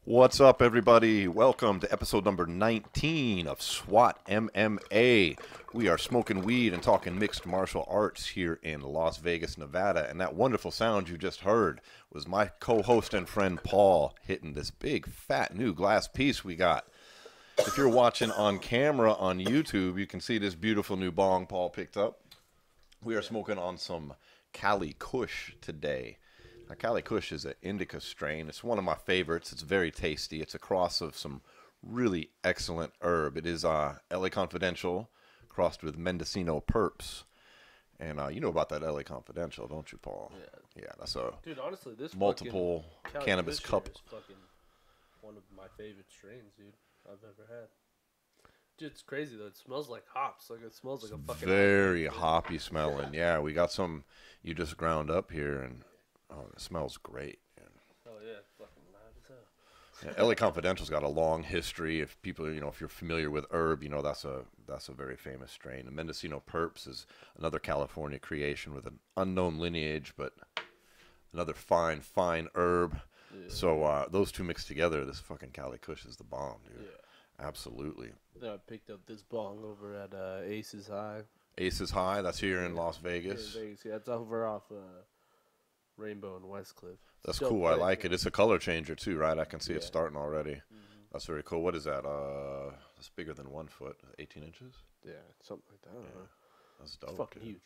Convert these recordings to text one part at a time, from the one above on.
What's up, everybody? Welcome to episode number 19 of S.W.A.T MMA. We are smoking weed and talking mixed martial arts here in Las Vegas, Nevada. And that wonderful sound you just heard was my co-host and friend Paul hitting this big, fat, new glass piece we got. If you're watching on camera on YouTube, you can see this beautiful new bong Paul picked up. We are smoking on some Cali Kush today. Now, Cali Kush is an indica strain. It's one of my favorites. It's very tasty. It's a cross of some really excellent herb. It is LA Confidential crossed with Mendocino Purps. And you know about that LA Confidential, don't you, Paul? Yeah. Yeah, that's a dude, honestly, this multiple cannabis cup. Is fucking one of my favorite strains, dude, I've ever had. Dude, it's crazy, though. It smells like hops. Like, it smells like a fucking... Very hoppy smelling. Yeah, we got some you just ground up here, and... oh, it smells great. Oh, yeah. It's fucking loud as hell. Yeah, LA Confidential's got a long history. If people, if you're familiar with herb, that's a very famous strain. The Mendocino Purps is another California creation with an unknown lineage, but another fine herb. Yeah. So those two mixed together, this fucking Cali Kush is the bomb, dude. Yeah. Absolutely. Then I picked up this bong over at Ace's High. Ace's High, that's here in Las Vegas. Yeah, it's over off... Rainbow and Westcliff. That's cool. I like it. It's a color changer too, right? I can see it starting already. Mm-hmm. That's very cool. What is that? That's bigger than 1 foot. 18 inches? Yeah, something like that. I don't know. That's dope. It's fucking huge.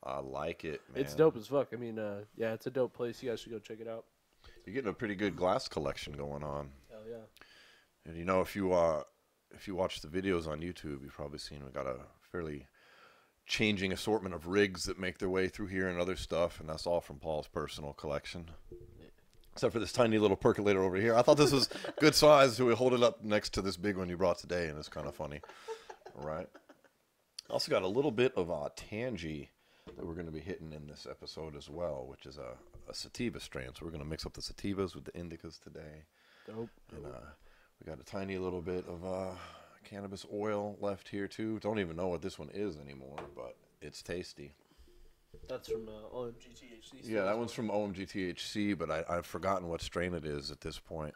I like it, man. It's dope as fuck. I mean, yeah, it's a dope place. You guys should go check it out. You're getting a pretty good glass collection going on. Hell yeah. And if you watch the videos on YouTube, you've probably seen we got a fairly changing assortment of rigs that make their way through here and other stuff, and that's all from Paul's personal collection. Except for this tiny little percolator over here. I thought this was good size, so we hold it up next to this big one you brought today, and it's kind of funny. All right. Also got a little bit of Tangie that we're going to be hitting in this episode as well, which is a sativa strain. So we're going to mix up the sativas with the indicas today. Dope. And we got a tiny little bit of cannabis oil left here too. Don't even know what this one is anymore, but it's tasty. That's from OMG THC. Yeah, that one's from OMG THC, but I've forgotten what strain it is at this point.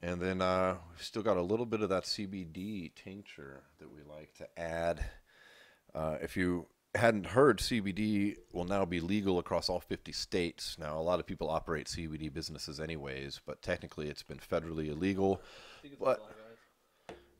And then we've still got a little bit of that CBD tincture that we like to add. If you hadn't heard, CBD will now be legal across all 50 states. Now, a lot of people operate CBD businesses anyways, but technically it's been federally illegal. I think it's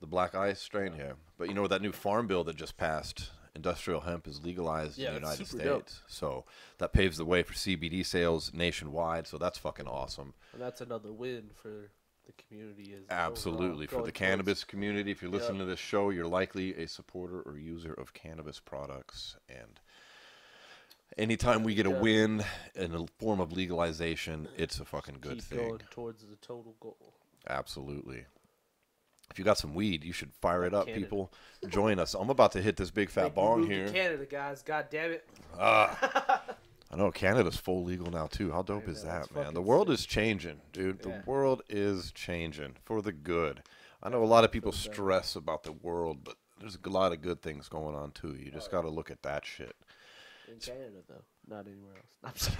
the Black Ice strain, yeah. But with that new farm bill that just passed, industrial hemp is legalized in the United States. Dope. So that paves the way for CBD sales nationwide. So that's fucking awesome. And that's another win for the community. Absolutely. For the cannabis community, if you're listening to this show, you're likely a supporter or user of cannabis products. And anytime we get a win in the form of legalization, it's a fucking good thing. Keep going towards the total goal. Absolutely. If you got some weed, you should fire it up, people. Join us. I'm about to hit this big fat bong here. Canada, guys. God damn it. I know Canada's full legal now, too. How dope is that, man? The world is changing, dude. The world is changing for the good. I know a lot of people stress about the world, but there's a lot of good things going on, too. You just got to look at that shit. In Canada, though. Not anywhere else.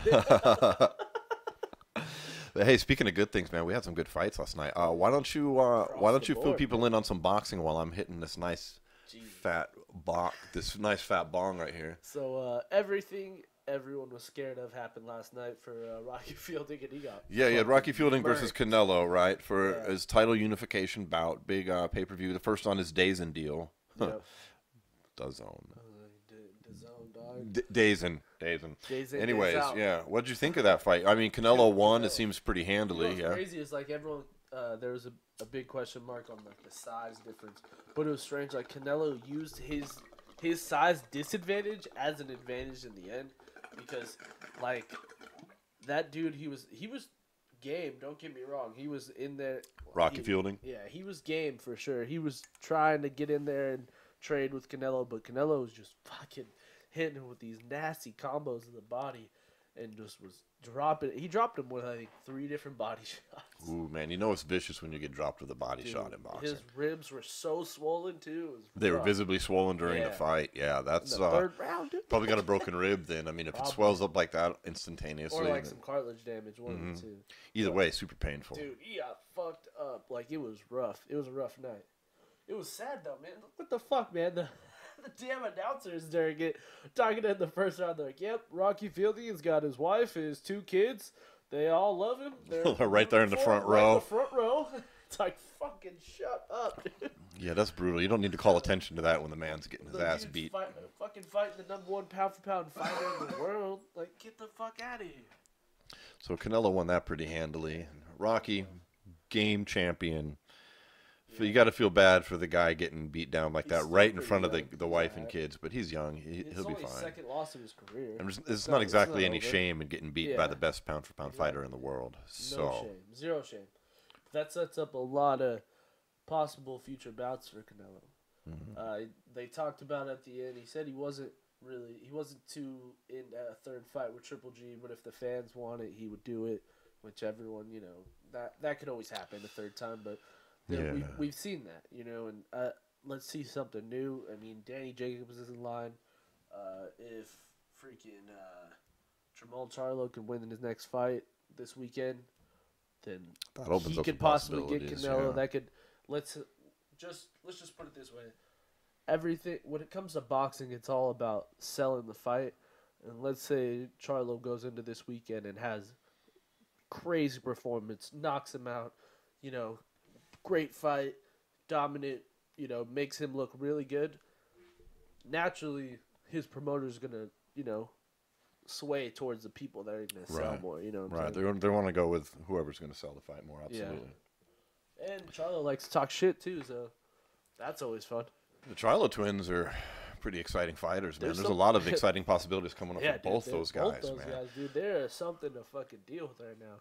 But hey, speaking of good things, man, we had some good fights last night. Why don't you fill people in on some boxing while I'm hitting this nice fat bong right here? So everything everyone was scared of happened last night for Rocky Fielding, and he got you had Rocky Fielding versus Canelo, right, for his title unification bout, big pay-per-view. The first on his DAZN deal. Yep. DAZN. DAZN. Anyways, yeah. What'd you think of that fight? I mean, Canelo won. It seems pretty handily. What's crazy is like everyone. There was a big question mark on like the size difference, but it was strange. Like Canelo used his size disadvantage as an advantage in the end, because like that dude, he was game. Don't get me wrong. He was in there. Rocky Fielding. Yeah, he was game for sure. He was trying to get in there and trade with Canelo, but Canelo was just fucking hitting him with these nasty combos in the body. and just was dropping. He dropped him with, I think, 3 different body shots. Ooh, man, you know it's vicious when you get dropped with a body shot in boxing. His ribs were so swollen too. They were visibly swollen during the fight. Yeah, that's in the third round, dude. Probably got a broken rib then. I mean, if it swells up like that instantaneously. Or like some cartilage damage, one of the two. Either way, super painful. Dude, he got fucked up. Like, it was rough. It was a rough night. It was sad, though, man. What the fuck, man? The damn announcers during it, talking in the first round, they're like, yep, Rocky Fielding's got his wife, his 2 kids. They all love him. They're right there in the front row. Right in the front row. It's like, fucking shut up, dude. Yeah, that's brutal. You don't need to call attention to that when the man's getting his ass beat. Fucking fighting the #1 pound-for-pound fighter in the world. Like, get the fuck out of here. So Canelo won that pretty handily. Rocky, game champion. So you got to feel bad for the guy getting beat down like that right in front of the wife and kids, but he's young. He'll be fine. It's his second loss of his career. And there's not exactly any shame in getting beat by the best pound-for-pound fighter in the world. No shame. Zero shame. That sets up a lot of possible future bouts for Canelo. They talked about at the end, he said he wasn't too in a third fight with Triple G, but if the fans want it, he would do it, which everyone, that could always happen a third time, but we've seen that, and let's see something new. I mean, Danny Jacobs is in line. If freaking Jamal Charlo can win in his next fight this weekend, then that opens he up could possibly get Canelo. Yeah. That could let's just put it this way. Everything when it comes to boxing, it's all about selling the fight. And let's say Charlo goes into this weekend and has crazy performance, knocks him out, great fight, dominant, makes him look really good. Naturally, his promoter's gonna, sway towards the people that are gonna sell more. Right. They want to go with whoever's gonna sell the fight more. Absolutely. Yeah. And Charlo likes to talk shit too, so that's always fun. The Charlo twins are pretty exciting fighters, man. There's a lot of exciting possibilities coming up for both those guys, man. Dude, they're something to fucking deal with right now.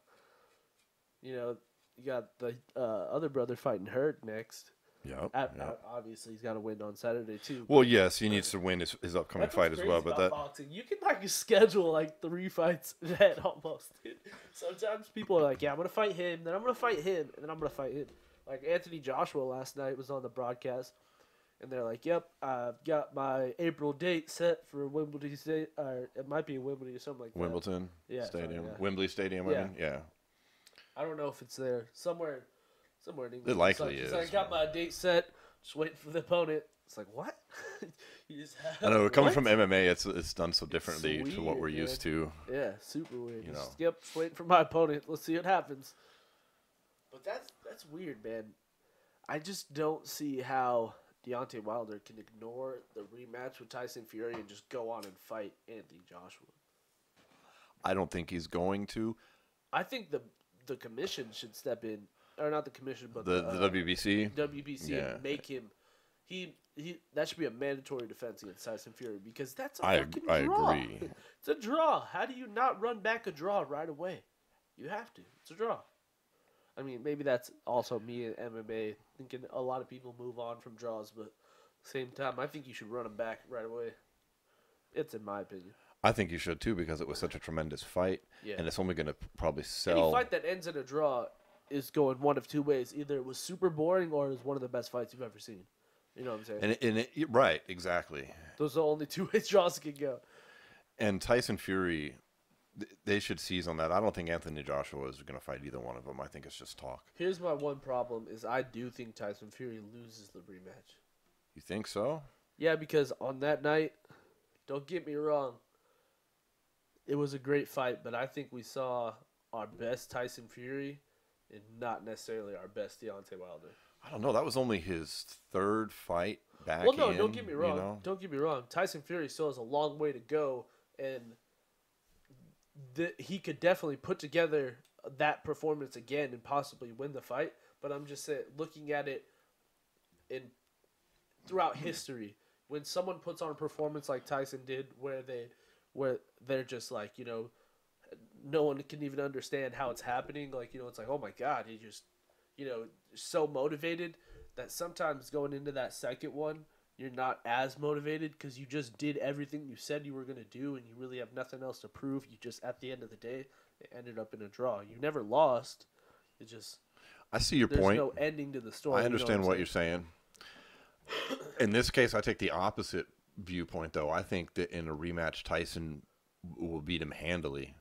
You got the other brother fighting Hurt next. Yep. Obviously, he's got to win on Saturday too. Well, yes, he needs to win his upcoming fight as well. But boxing, you can schedule 3 fights ahead almost. Dude. Sometimes people are like, "Yeah, I'm gonna fight him, then I'm gonna fight him, and then I'm gonna fight him." Like Anthony Joshua last night was on the broadcast, and they're like, "Yep, I've got my April date set for Wimbledon State, or it might be Wimbledon or something like that." Wimbledon Stadium, Wembley Stadium. I mean, yeah. I don't know if it's there somewhere in England. It likely is. I got my date set, just waiting for the opponent. It's like, what? I know, coming from MMA, it's done so differently to what we're used to. Yeah, super weird. Just waiting for my opponent. Let's see what happens. But that's weird, man. I just don't see how Deontay Wilder can ignore the rematch with Tyson Fury and just go on and fight Anthony Joshua. I don't think he's going to. I think the commission should step in, or not the commission, but the WBC. WBC and make him. He that should be a mandatory defense against Tyson Fury because that's a fucking draw. I agree. It's a draw. How do you not run back a draw right away? You have to. It's a draw. I mean, maybe that's also me in MMA thinking a lot of people move on from draws, but at the same time, I think you should run them back right away. It's in my opinion. I think you should too because it was such a tremendous fight, and it's only going to probably sell. Any fight that ends in a draw is going one of two ways: either it was super boring or it was one of the best fights you've ever seen. You know what I'm saying? Right, exactly. Those are the only two ways draws can go. And Tyson Fury, they should seize on that. I don't think Anthony Joshua is going to fight either one of them. I think it's just talk. Here's my one problem: is I do think Tyson Fury loses the rematch. You think so? Yeah, because on that night, don't get me wrong. It was a great fight, but I think we saw our best Tyson Fury and not necessarily our best Deontay Wilder. I don't know. That was only his third fight back. Well, no, don't get me wrong. Don't get me wrong. Tyson Fury still has a long way to go, and he could definitely put together that performance again and possibly win the fight. But I'm just saying, looking at it throughout history, when someone puts on a performance like Tyson did, where they're just like, no one can even understand how it's happening. Like, it's like, oh my God, he just, so motivated that sometimes going into that second one, you're not as motivated because you just did everything you said you were going to do and you really have nothing else to prove. You just, at the end of the day, it ended up in a draw. You never lost. It just... I see your There's point. no ending to the story. I understand what you're saying. In this case, I take the opposite viewpoint, though. I think that in a rematch, Tyson will beat him handily.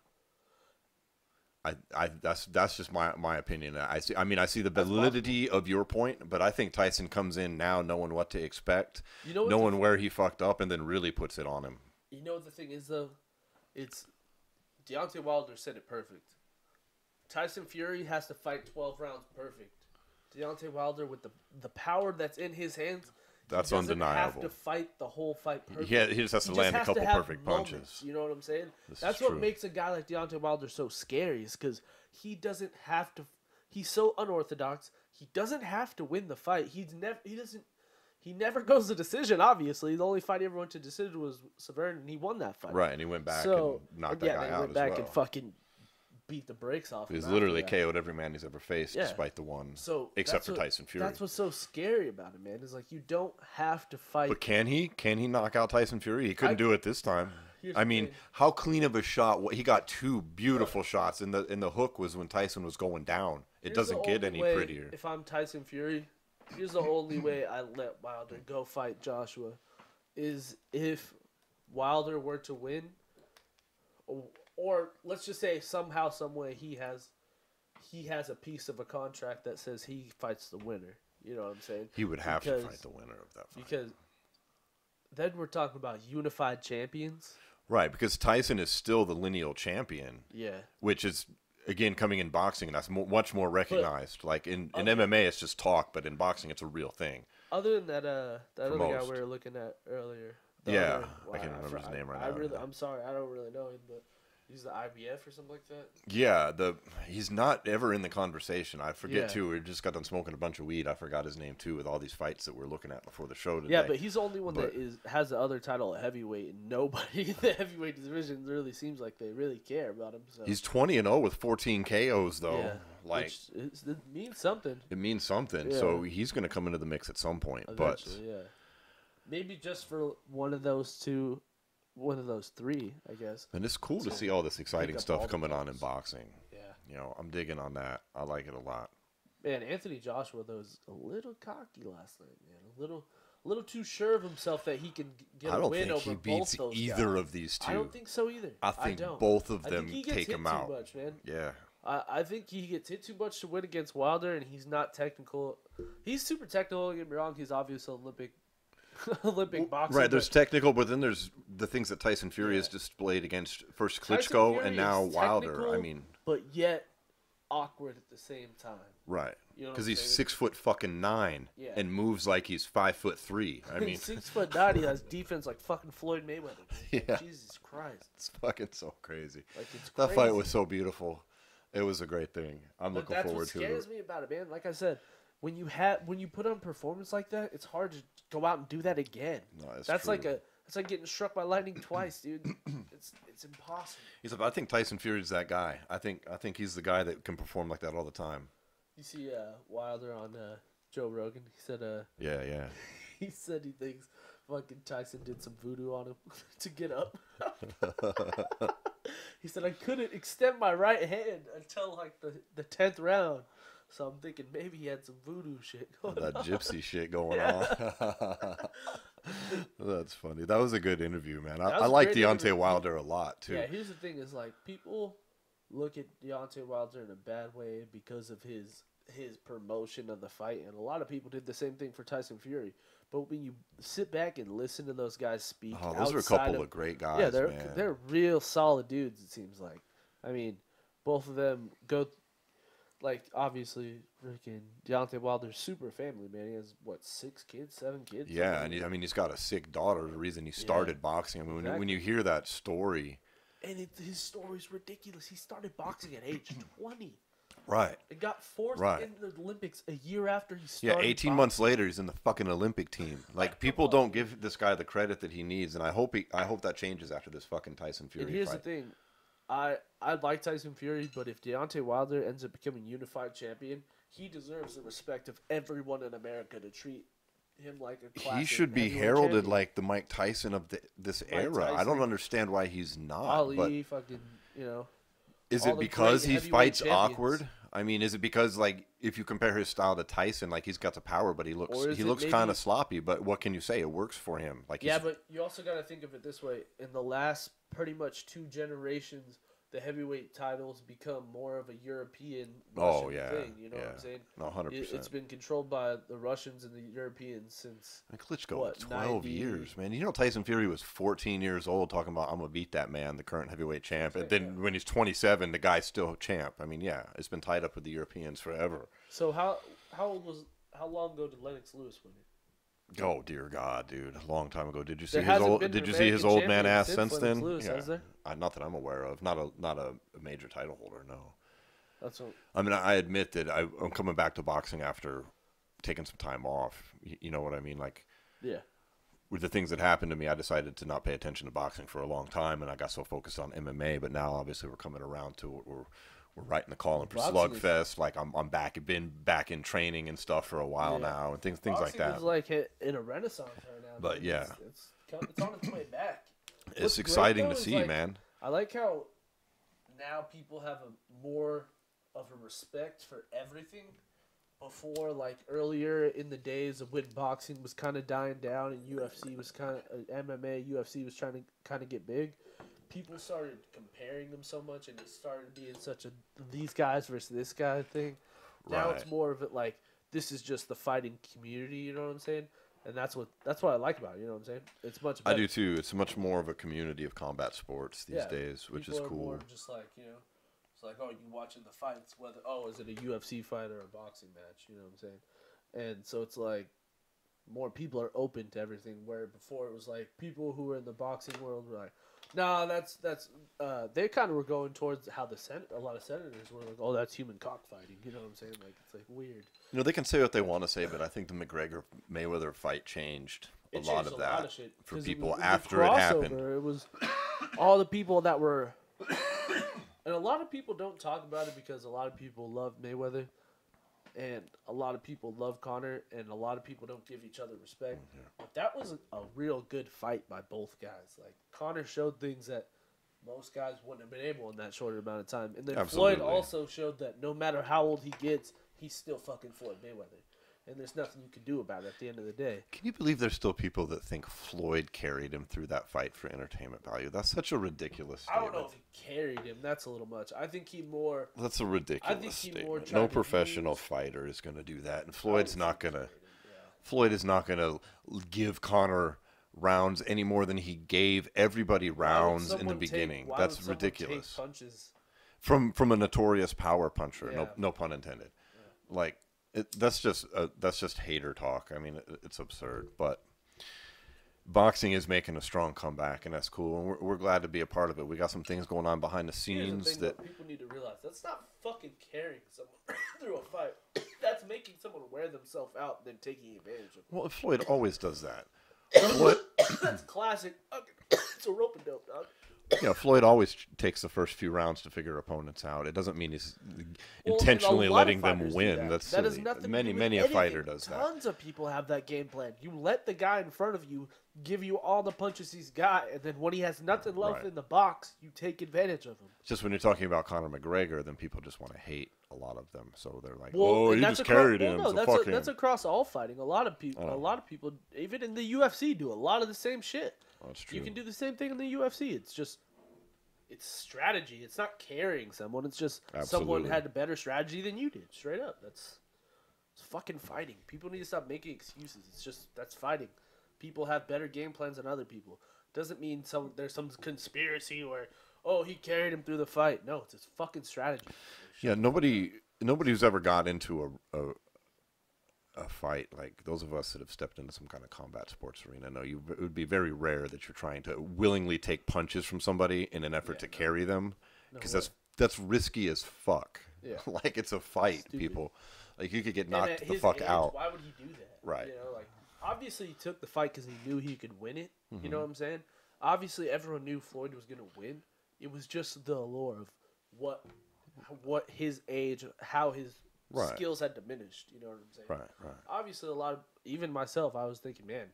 That's just my opinion. I see the validity of your point, but I think Tyson comes in now knowing what to expect, knowing where he fucked up, and then really puts it on him. You know what the thing is, though? It's Deontay Wilder said it perfect. Tyson Fury has to fight 12 rounds perfect. Deontay Wilder, with the power that's in his hands, that's undeniable. He doesn't have to fight the whole fight perfect. Yeah, he just has to land a couple perfect punches. You know what I'm saying? That's what makes a guy like Deontay Wilder so scary, is because he doesn't have to. He's so unorthodox. He doesn't have to win the fight. He never goes to decision. Obviously, the only fight he ever went to decision was Severn, and he won that fight. Right, and he went back and knocked that guy out as well. Went back and fucking beat the brakes off him. He's literally KO'd every man he's ever faced, despite the one. Except for Tyson Fury. That's what's so scary about it, man. Is like, you don't have to fight. But can he? Can he knock out Tyson Fury? He couldn't do it this time. I mean, how clean of a shot? He got two beautiful shots, and the hook was when Tyson was going down. It doesn't get any prettier. If I'm Tyson Fury, here's the only way I let Wilder go fight Joshua, is if Wilder were to win, or let's just say somehow, some way he has a piece of a contract that says he fights the winner. You know what I'm saying? He would have to fight the winner of that fight. Because then we're talking about unified champions. Right, because Tyson is still the lineal champion. Yeah. Which is, again, coming in boxing, and that's much more recognized. Like in MMA, it's just talk, but in boxing, it's a real thing. Other than that other guy we were looking at earlier. I can't remember his name right now. I'm sorry, I don't really know him, but he's the IBF or something like that. Yeah, he's not ever in the conversation. I forget too. We just got done smoking a bunch of weed. I forgot his name too, with all these fights that we're looking at before the show today. Yeah, but he's the only one that has the other title at heavyweight, and nobody in the heavyweight division really seems like they really care about him. So. He's 20-0 with 14 KOs though. Yeah, it means something. It means something. Yeah. So he's going to come into the mix at some point. Eventually, maybe just for one of those three, I guess. And it's cool to see all this exciting stuff coming on in boxing. Yeah. I'm digging on that. I like it a lot. Man, Anthony Joshua, though, was a little cocky last night, man. A little too sure of himself that he can get a win over both those guys. I don't think he beats either of these two. I don't think so either. I think both of them take him out. Too much, man. Yeah. I think he gets hit too much to win against Wilder, and he's not technical. He's super technical, don't get me wrong. He's obviously Olympic boxer. Right, there's technical, but then there's the things that Tyson Fury has displayed against first Klitschko and now Wilder. I mean, but yet awkward at the same time. Right, because he's 6'9" and moves like he's 5'3". I mean, 6'9", he has defense like fucking Floyd Mayweather. Yeah, Jesus Christ, it's fucking so crazy. Like, it's that fight was so beautiful. It was a great thing. I'm looking forward to it. That's what scares me about it, man. Like I said. When you put on performance like that, it's hard to go out and do that again. No, that's true. It's like getting struck by lightning twice, dude. It's impossible. I think Tyson Fury's that guy. I think he's the guy that can perform like that all the time. You see Wilder on Joe Rogan. He said yeah. He said he thinks fucking Tyson did some voodoo on him to get up. He said, I couldn't extend my right hand until like the 10th round. So I'm thinking maybe he had some voodoo shit going on. That gypsy shit going on. That's funny. That was a good interview, man. I like Deontay Wilder a lot, too. Yeah, here's the thing is, like, people look at Deontay Wilder in a bad way because of his promotion of the fight. And a lot of people did the same thing for Tyson Fury. But when you sit back and listen to those guys speak, those are a couple of great guys, they're real solid dudes, it seems like. I mean, both of them go... Like, obviously, freaking Deontay Wilder's super family, man. He has, 6 kids, 7 kids? Yeah, and he's got a sick daughter, the reason he started boxing. I mean, when you hear that story... And his story's ridiculous. He started boxing at age 20. Right. And got fourth in the Olympics a year after he started 18 boxing. months later, he's in the fucking Olympic team. Like, people don't give this guy the credit that he needs, and I hope that changes after this fucking Tyson Fury fight. And here's the thing. I'd like Tyson Fury, but if Deontay Wilder ends up becoming unified champion, he deserves the respect of everyone in America to treat him like a classic He should be heavyweight heralded champion. like the Mike Tyson of this era. I Tyson. don't understand why he's not. Ali, but fucking, you know. is all it the because great he heavyweight fights champions. awkward? I mean, is it because like if you compare his style to Tyson, like he's got the power, but he looks maybe- kind of sloppy. But what can you say? It works for him. Like Yeah, but you also got to think of it this way. In the last pretty much 2 generations, the heavyweight titles become more of a European Russian thing. You know what I'm saying? No, 100%. It's been controlled by the Russians and the Europeans since And Klitschko, what, 12 90? years, man. You know, Tyson Fury was 14 years old talking about, I'm going to beat that man, the current heavyweight champ. And then when he's 27, the guy's still champ. I mean, yeah, it's been tied up with the Europeans forever. So how long ago did Lennox Lewis win it? Oh, dear God, dude. A long time ago. Did you see There his hasn't old been Did an you see his American old man champion ass since since Lennox then? Lewis, has there? Not that I'm aware of. Not a major title holder, no. That's what, I mean, I admit that I'm coming back to boxing after taking some time off. You know what I mean? Like, yeah. with the things that happened to me, I decided to not pay attention to boxing for a long time, and I got so focused on MMA. But now, obviously, we're coming around to we're writing the calling for Slugfest. Like I'm been back in training and stuff for a while now, and things like that. Boxing is like in a renaissance right now. But yeah, it's on its way back. It's What's exciting great, to though, see, is, like, man. I like how now people have a more of a respect for everything. Before, like earlier in the days of when boxing was kind of dying down and UFC was kind of MMA, UFC was trying to kind of get big. People started comparing them so much, and it started being such a these guys versus this guy thing. Now it's more of it like this is just the fighting community. You know what I'm saying? And that's what I like about it. You know what I'm saying? It's much better. I do too. It's much more of a community of combat sports these days, which is People are cool. more just like, you know, it's like, oh, you watching the fights, whether is it a UFC fight or a boxing match? You know what I'm saying? And so it's like more people are open to everything. Where before it was like people who were in the boxing world were like, nah, that's they kind of were going towards how a lot of senators were like, oh, that's human cockfighting. You know what I'm saying? Like it's like weird. You know, they can say what they want to say, but I think the McGregor-Mayweather fight changed a lot of that shit, for people it was after it happened. It was all the people that were, and a lot of people don't talk about it because a lot of people love Mayweather, and a lot of people love Conor, and a lot of people don't give each other respect. But that was a real good fight by both guys. Like Conor showed things that most guys wouldn't have been able in that short amount of time. And then Floyd also showed that no matter how old he gets, he's still fucking Floyd Mayweather. And there's nothing you can do about it at the end of the day. Can you believe there's still people that think Floyd carried him through that fight for entertainment value? That's such a ridiculous statement. I don't know if he carried him. That's a little much. I think he more... That's a ridiculous statement. More no professional fighter is going to do that. And Floyd's not going to... Floyd is not going to give Conor rounds any more than he gave everybody rounds in the beginning. That's ridiculous. Punches? From a notorious power puncher. No pun intended. Yeah. Like... that's just hater talk. I mean, it's absurd. But boxing is making a strong comeback, and that's cool. And we're glad to be a part of it. We got some things going on behind the scenes that people need to realize. That's not fucking carrying someone through a fight. That's making someone wear themselves out and then taking advantage of them. Well, Floyd always does that. That's classic. It's a rope and dope, dog. Yeah, Floyd always takes the first few rounds to figure opponents out. It doesn't mean he's intentionally letting them win. That's silly. Has nothing many a fighter does that. Tons of people have that game plan. You let the guy in front of you give you all the punches he's got, and then when he has nothing left in the box, you take advantage of him. Just when you're talking about Conor McGregor, then people just want to hate a lot of them. So they're like, he just carried him. No, that's across all fighting. A lot of people, even in the UFC, do a lot of the same shit. That's true. You can do the same thing in the UFC. It's just, it's strategy. It's not carrying someone. It's just someone had a better strategy than you did. Straight up. It's fucking fighting. People need to stop making excuses. It's just, that's fighting. People have better game plans than other people. Doesn't mean there's some conspiracy where, oh, he carried him through the fight. No, it's his fucking strategy. Yeah, nobody who's ever got into a fight, like those of us that have stepped into some kind of combat sports arena, know it would be very rare that you're trying to willingly take punches from somebody in an effort to carry them, because that's risky as fuck. Yeah. Like it's a fight, people. Like you could get knocked the fuck out. Why would he do that? Right. You know, like obviously he took the fight because he knew he could win it. Mm-hmm. You know what I'm saying? Obviously everyone knew Floyd was gonna win. It was just the allure of what his age, how his Right. skills had diminished. You know what I'm saying? Right. Obviously, a lot of even myself, I was thinking, man,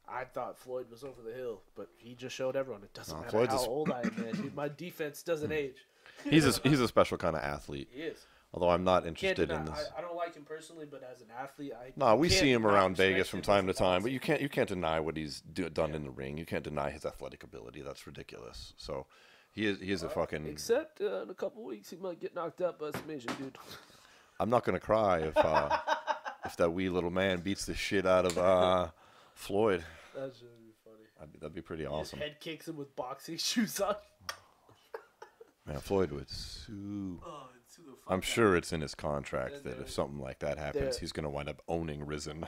I thought Floyd was over the hill, but he just showed everyone it doesn't matter how old I am, man. Dude, my defense doesn't age. He's a special kind of athlete. He is. Although I'm not interested in Can't this. I don't like him personally, but as an athlete, No, we see him around respect Vegas from him time to as a time, but boxer. you can't deny what he's done in the ring. You can't deny his athletic ability. That's ridiculous. So he is a fucking. Except in a couple weeks, he might get knocked out by some Asian dude. I'm not gonna cry if that wee little man beats the shit out of Floyd. That's really funny. That'd be pretty His awesome. head kicks him with boxing shoes on. Man, Floyd would sue. Oh, I'm sure it's in his contract that if something like that happens, he's going to wind up owning Risen.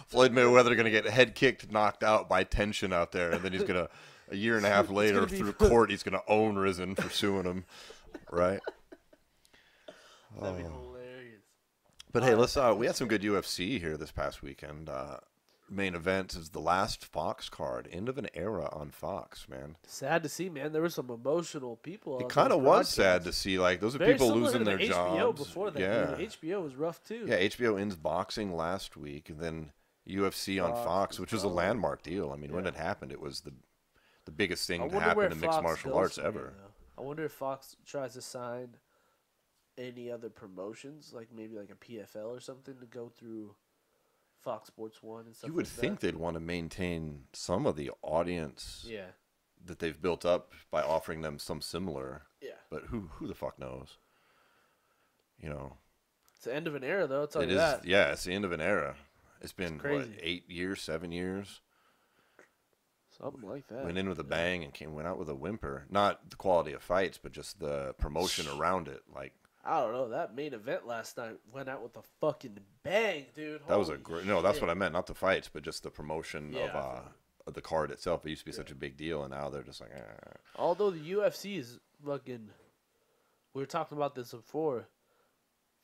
Floyd Mayweather going to get head kicked, knocked out by tension out there, and then he's going to, a year and a half later, through court, he's going to own Risen for suing him, right? That'd be hilarious. But hey, let's. We had some good UFC here this past weekend. Main event is the last Fox card. End of an era on Fox, man. Sad to see, man. There were some emotional people. It kind of was sad to see. Like, those are people losing their HBO jobs. Before that, yeah. man. HBO was rough too. Yeah, HBO ends boxing last week, and then UFC on Fox, which was a landmark deal. I mean, when it happened, it was the biggest thing to happen in mixed martial arts ever. I wonder if Fox tries to sign any other promotions, like maybe like a PFL or something, to go through Fox Sports 1 and stuff. You would think they'd want to maintain some of the audience that they've built up by offering them some similar. Yeah. But who the fuck knows? You know. It's the end of an era, though. I'll tell you is, that. Yeah, it's the end of an era. It's been, crazy. what, 8 years, 7 years? Something like that. Went in with a bang and went out with a whimper. Not the quality of fights, but just the promotion around it. Like, I don't know. That main event last night went out with a fucking bang, dude. That was a great. No, that's what I meant. Not the fights, but just the promotion of the card itself. It used to be such a big deal, and now they're just like. Although the UFC is fucking, we were talking about this before.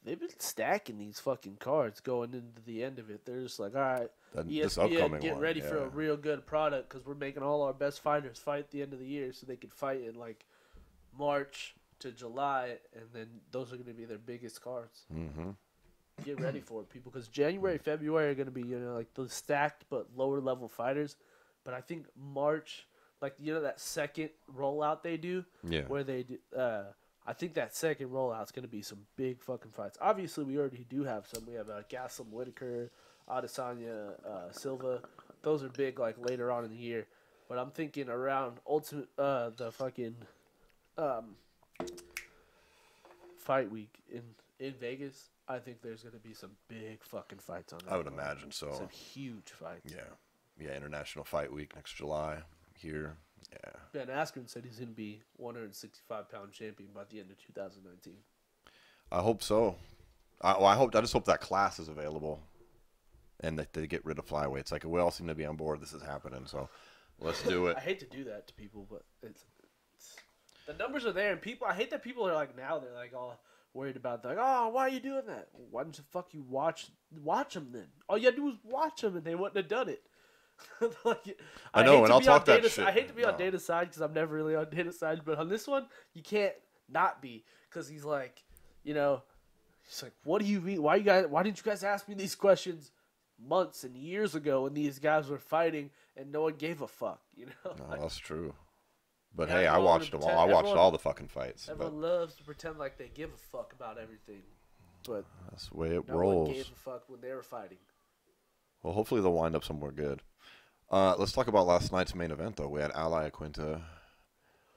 They've been stacking these fucking cards going into the end of it. They're just like, all right, this upcoming get one, ready for a real good product because we're making all our best fighters fight at the end of the year so they could fight in like March to July, and then those are going to be their biggest cards. Mm-hmm. Get ready for it, people, because January, February are going to be, like those stacked but lower level fighters. But I think March, like that second rollout they do, where they do, I think that second rollout is going to be some big fucking fights. Obviously, we already do have some. We have Gaslam Whitaker, Adesanya, Silva. Those are big, like later on in the year. But I'm thinking around the fucking fight week in Vegas. I think there's going to be some big fucking fights on that. I would imagine so. Some huge fights. Yeah, International Fight Week next July here. Yeah. Ben Askren said he's going to be 165-pound champion by the end of 2019. I hope so. I just hope that class is available, and that they get rid of flyweights. Like, we all seem to be on board. This is happening, so let's do it. I hate to do that to people, but it's the numbers are there, and people. I hate that people are like now they're like all worried about like, oh, why are you doing that? Why don't you watch them then? All you had to do was watch them, and they wouldn't have done it. Like, I know, and I'll talk that shit. I hate to be on Data's side because I'm never really on Data's side, but on this one, you can't not be because he's like, he's like, what do you mean? Why didn't you guys ask me these questions months and years ago when these guys were fighting and no one gave a fuck? No, that's true. But hey, I watched them all. I watched all the fucking fights. Everyone loves to pretend like they give a fuck about everything, but that's the way it no rolls. one gave a fuck when they were fighting. Well, hopefully they'll wind up somewhere good. Let's talk about last night's main event, though. We had Iaquinta,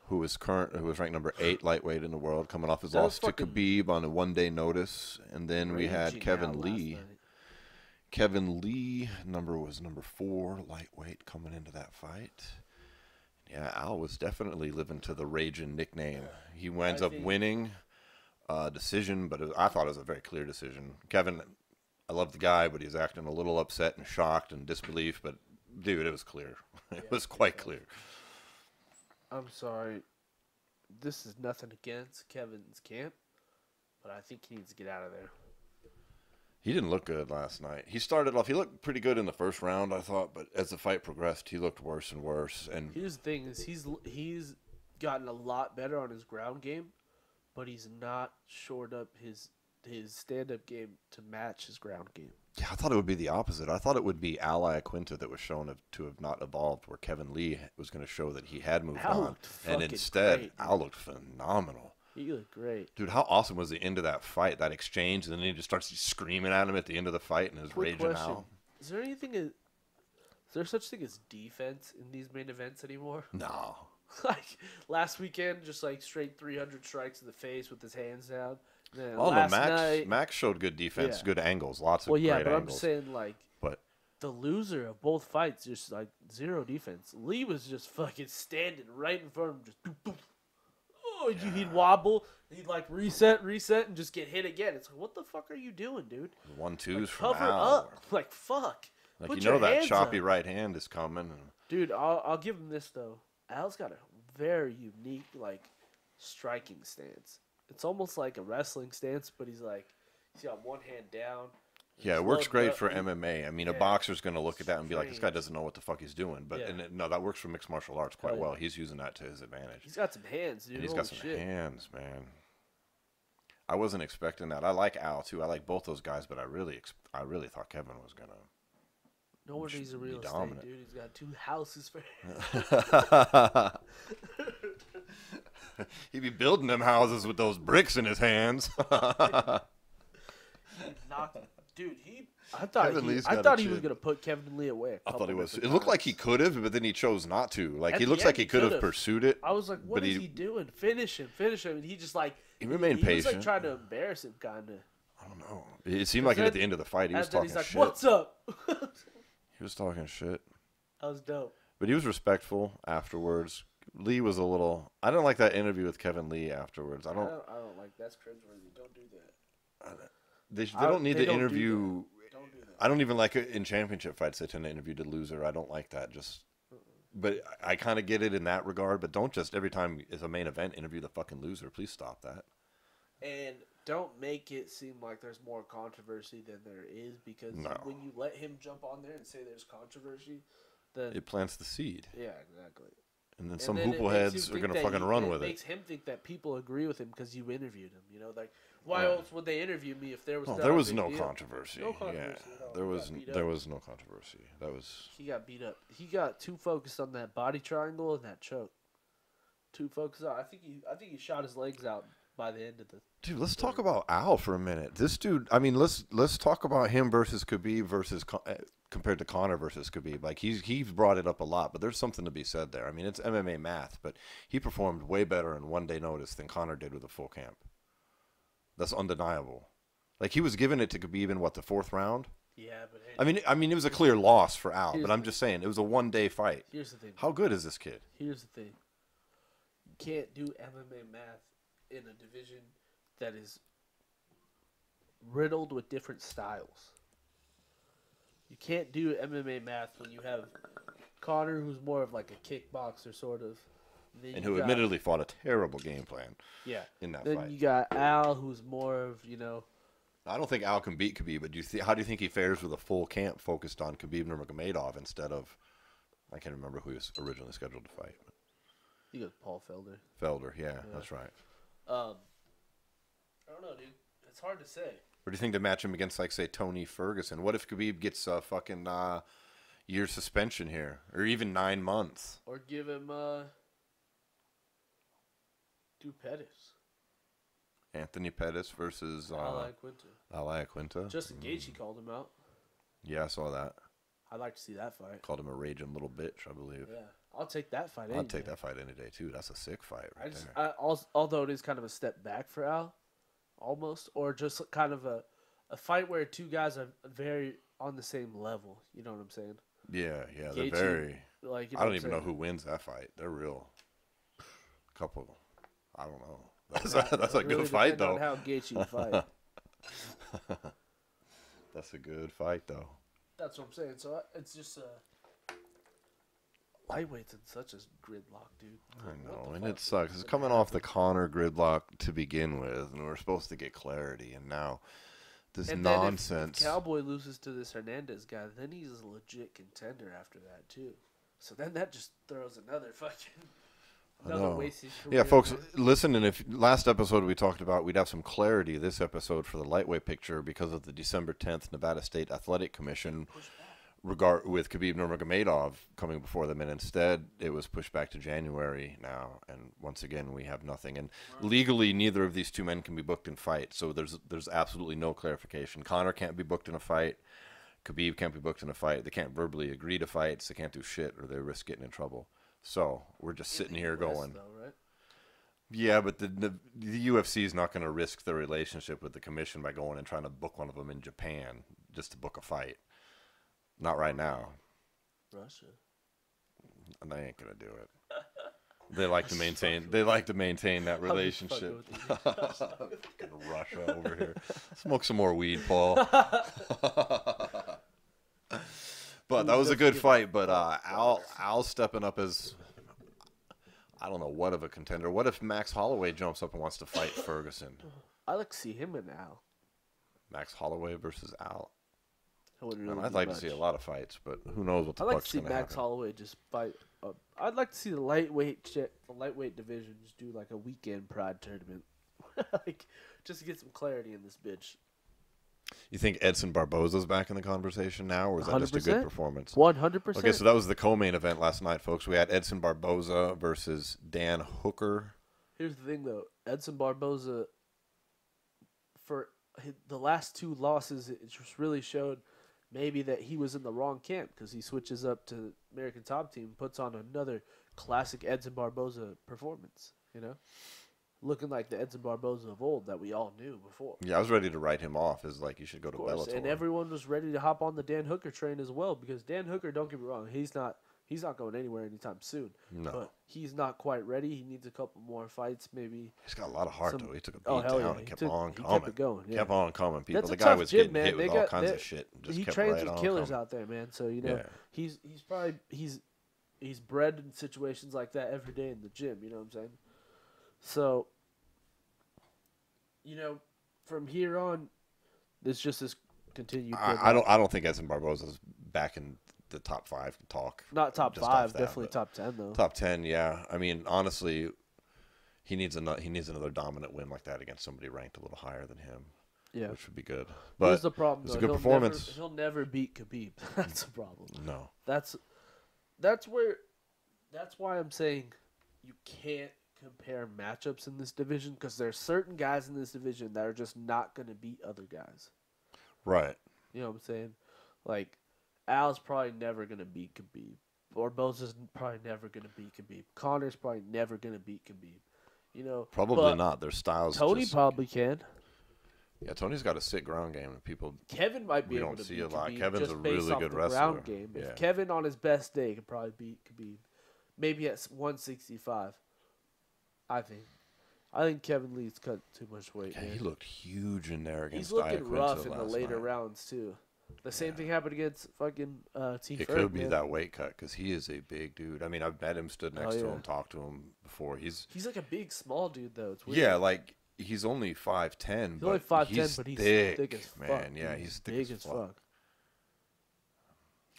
who was ranked number 8 lightweight in the world, coming off his loss to Khabib on a one-day notice, and then we had Kevin Lee. Kevin Lee was number 4 lightweight coming into that fight. Yeah, Al was definitely living to the Ragin nickname. He winds up winning decision, but I thought it was a very clear decision. Kevin, I love the guy, but he's acting a little upset and shocked and disbelief. But, dude, it was clear. It was quite clear. I'm sorry. This is nothing against Kevin's camp, but I think he needs to get out of there. He didn't look good last night. He started off, he looked pretty good in the first round, I thought, but as the fight progressed, he looked worse and worse. And here's the thing: is he's gotten a lot better on his ground game, but he's not shored up his stand-up game to match his ground game. Yeah, I thought it would be the opposite. I thought it would be Iaquinta that was shown to have not evolved, where Kevin Lee was going to show that he had moved on. And instead, great, Al looked phenomenal. He looked great. Dude, how awesome was the end of that fight, that exchange, and then he just starts screaming at him at the end of the fight and is raging out. Is there such thing as defense in these main events anymore? No. Like, last weekend, just like straight 300 strikes in the face with his hands down. Then Oh, no, Max showed good defense, good angles, lots of great angles. But I'm just saying, like, the loser of both fights, just like zero defense. Lee was just fucking standing right in front of him, just boop, boop. Oh, he'd wobble, he'd like reset, and just get hit again. It's like, what the fuck are you doing, dude? 1-2s like, from cover Al. up, like fuck. Like, Put you know that hands choppy up. right hand is coming. Dude, I'll give him this though. Al's got a very unique like striking stance. It's almost like a wrestling stance, but he's got one hand down. Yeah, it works great for MMA. I mean, a boxer's going to look at that and be like, this guy doesn't know what the fuck he's doing. But no, that works for mixed martial arts quite well. He's using that to his advantage. He's got some hands, dude. And he's got some hands, man. I wasn't expecting that. I like Al, too. I like both those guys, but I really thought Kevin was going to. No wonder he's a real estate, dude. He's got 2 houses for He'd be building them houses with those bricks in his hands. Dude, I thought he was gonna put Kevin Lee away. I thought he was. It looked like he could have, but then he chose not to. Like he looks like he could have pursued it. I was like, what is he doing? Finish him! And he just like he remained patient. He was like trying to embarrass him, kind of. I don't know. It seemed like at the end of the fight he was talking shit. What's up? He was talking shit. That was dope. But he was respectful afterwards. Lee was a little. I didn't like that interview with Kevin Lee afterwards. I don't like that's cringeworthy. Don't do that. They don't need to interview. Don't do that. I don't even like it in championship fights. They tend to interview the loser. I don't like that. But I kind of get it in that regard. But don't just every time it's a main event interview the fucking loser. Please stop that. And don't make it seem like there's more controversy than there is, because when you let him jump on there and say there's controversy, then it plants the seed. Yeah, exactly. And then some hoople heads are gonna fucking run with it. It makes him think that people agree with him because you interviewed him. You know, like why else would they interview me if there was? There was no controversy. No controversy. Yeah, there was no controversy. He got beat up. He got too focused on that body triangle and that choke. Too focused on. I think he shot his legs out by the end of the. Dude, let's talk about Al for a minute. This dude. I mean, let's talk about him versus Khabib versus. Compared to Conor versus Khabib, like he's brought it up a lot, but there's something to be said there. I mean, it's MMA math, but he performed way better in 1 day notice than Conor did with a full camp. That's undeniable. Like he was giving it to Khabib in the 4th round. Yeah, but hey, I mean, it was a clear loss for Al, but I'm just saying it was a 1 day fight. Here's the thing. How good is this kid? Here's the thing. You can't do MMA math in a division that is riddled with different styles. You can't do MMA math when you have Conor, who's more of like a kickboxer, sort of. And who admittedly fought a terrible game plan. Yeah. In that fight. Then you got Al, who's more of, I don't think Al can beat Khabib, but how do you think he fares with a full camp focused on Khabib Nurmagomedov instead of, I can't remember who he was originally scheduled to fight. You got Paul Felder. Felder, yeah, that's right. I don't know, dude. It's hard to say. Or do you think to match him against, like, say, Tony Ferguson? What if Khabib gets a fucking year suspension here? Or even 9 months? Or give him do Pettis. Anthony Pettis versus Iaquinta. Justin Gaethje called him out. Yeah, I saw that. I'd like to see that fight. Called him a raging little bitch, I believe. Yeah, I'll take that fight. I'd take that fight any day, too. That's a sick fight although it is kind of a step back for Al. Almost, or just kind of a fight where 2 guys are very on the same level. You know what I'm saying? Yeah, Gaethje, they're very. Like, I don't even know who wins that fight. They're real. Couple. I don't know. That's a good fight, though. On how Gaethje fight. That's a good fight, though. That's what I'm saying. So it's just lightweight's in such a gridlock, dude. I know, and it sucks. It's coming off the Conor gridlock to begin with, and we're supposed to get clarity, and now this nonsense. If Cowboy loses to this Hernandez guy, then he's a legit contender after that too. So then that just throws another fucking. Another wasted career. Yeah, folks, man. listen, and if last episode we talked about we'd have some clarity this episode for the lightweight picture because of the December 10th Nevada State Athletic Commission with Khabib Nurmagomedov coming before them, and instead it was pushed back to January now, and once again we have nothing. And legally, neither of these two men can be booked in fights, so there's absolutely no clarification. Conor can't be booked in a fight. Khabib can't be booked in a fight. They can't verbally agree to fights. They can't do shit, or they risk getting in trouble. So we're just sitting here going, though, right? yeah, but the UFC is not going to risk their relationship with the commission by going and trying to book one of them in Japan just to book a fight. Not right now. Russia. And they ain't gonna do it. They like to maintain. They like to maintain that relationship. Fucking Russia over here. Smoke some more weed, Paul. But that was a good fight. But Al stepping up as I don't know what of a contender. What if Max Holloway jumps up and wants to fight Ferguson? I like to see him and Al. Max Holloway versus Al. Really I'd like to see a lot of fights, but who knows what the I'd like fuck's to see gonna Max happen. Holloway just fight. I'd like to see the lightweight division just do like a weekend pride tournament, like just to get some clarity in this bitch. You think Edson Barboza's back in the conversation now, or is that just a good performance? 100%. Okay, so that was the co-main event last night, folks. We had Edson Barboza versus Dan Hooker. Here's the thing, though. Edson Barboza, for the last two losses, it just really showed maybe that he was in the wrong camp because he switches up to American Top Team, puts on another classic Edson Barboza performance, you know? Looking like the Edson Barboza of old that we all knew before. Yeah, I was ready to write him off as like you should go to Bellator. And everyone was ready to hop on the Dan Hooker train as well because Dan Hooker, don't get me wrong, he's not going anywhere anytime soon. No. But he's not quite ready. He needs a couple more fights, maybe. He's got a lot of heart, though. He took a beat hell down yeah. and kept on coming. Kept it going. Yeah. Kept on coming, people. That's the a guy tough was gym, getting man. hit with all kinds of shit. And just he kept trains right with on killers coming. out there, man. So, you know, he's bred in situations like that every day in the gym, you know what I'm saying? So, you know, from here on, it's just this continued. I don't think Edson Barboza's back in the top 5 to talk. Not top just 5, off that, definitely top 10 though. Top 10, yeah. I mean, honestly, he needs another dominant win like that against somebody ranked a little higher than him. Yeah, which would be good. But here's the problem, it's though. a good performance. He'll never beat Khabib. That's the problem. No. That's why I'm saying you can't compare matchups in this division because there's certain guys in this division that are just not going to beat other guys. Right. You know what I'm saying? Like, Al's probably never going to beat Khabib. Barboza's probably never going to beat Khabib. Conor's probably never going to beat Khabib. You know, probably not. Their styles. Tony probably can. Yeah, Tony's got a sick ground game, and people. Kevin might be we able don't to see beat a lot. Khabib Kevin's just a based really off good the wrestler. ground game. Yeah. If Kevin on his best day could probably beat Khabib, maybe at 165. I think Kevin Lee's cut too much weight. Yeah, man. he looked huge in there against. He's looking Iaquinta rough in the last later night. rounds too. The same thing happened against fucking T. It Ferg, could be man. that weight cut because he is a big dude. I mean, I've met him, stood next to him, talked to him before. He's like a big, small dude though. It's weird. yeah, like he's only 5'10", He's only 5'10", but he's thick as fuck. man. Yeah, dude. he's thick big as fuck.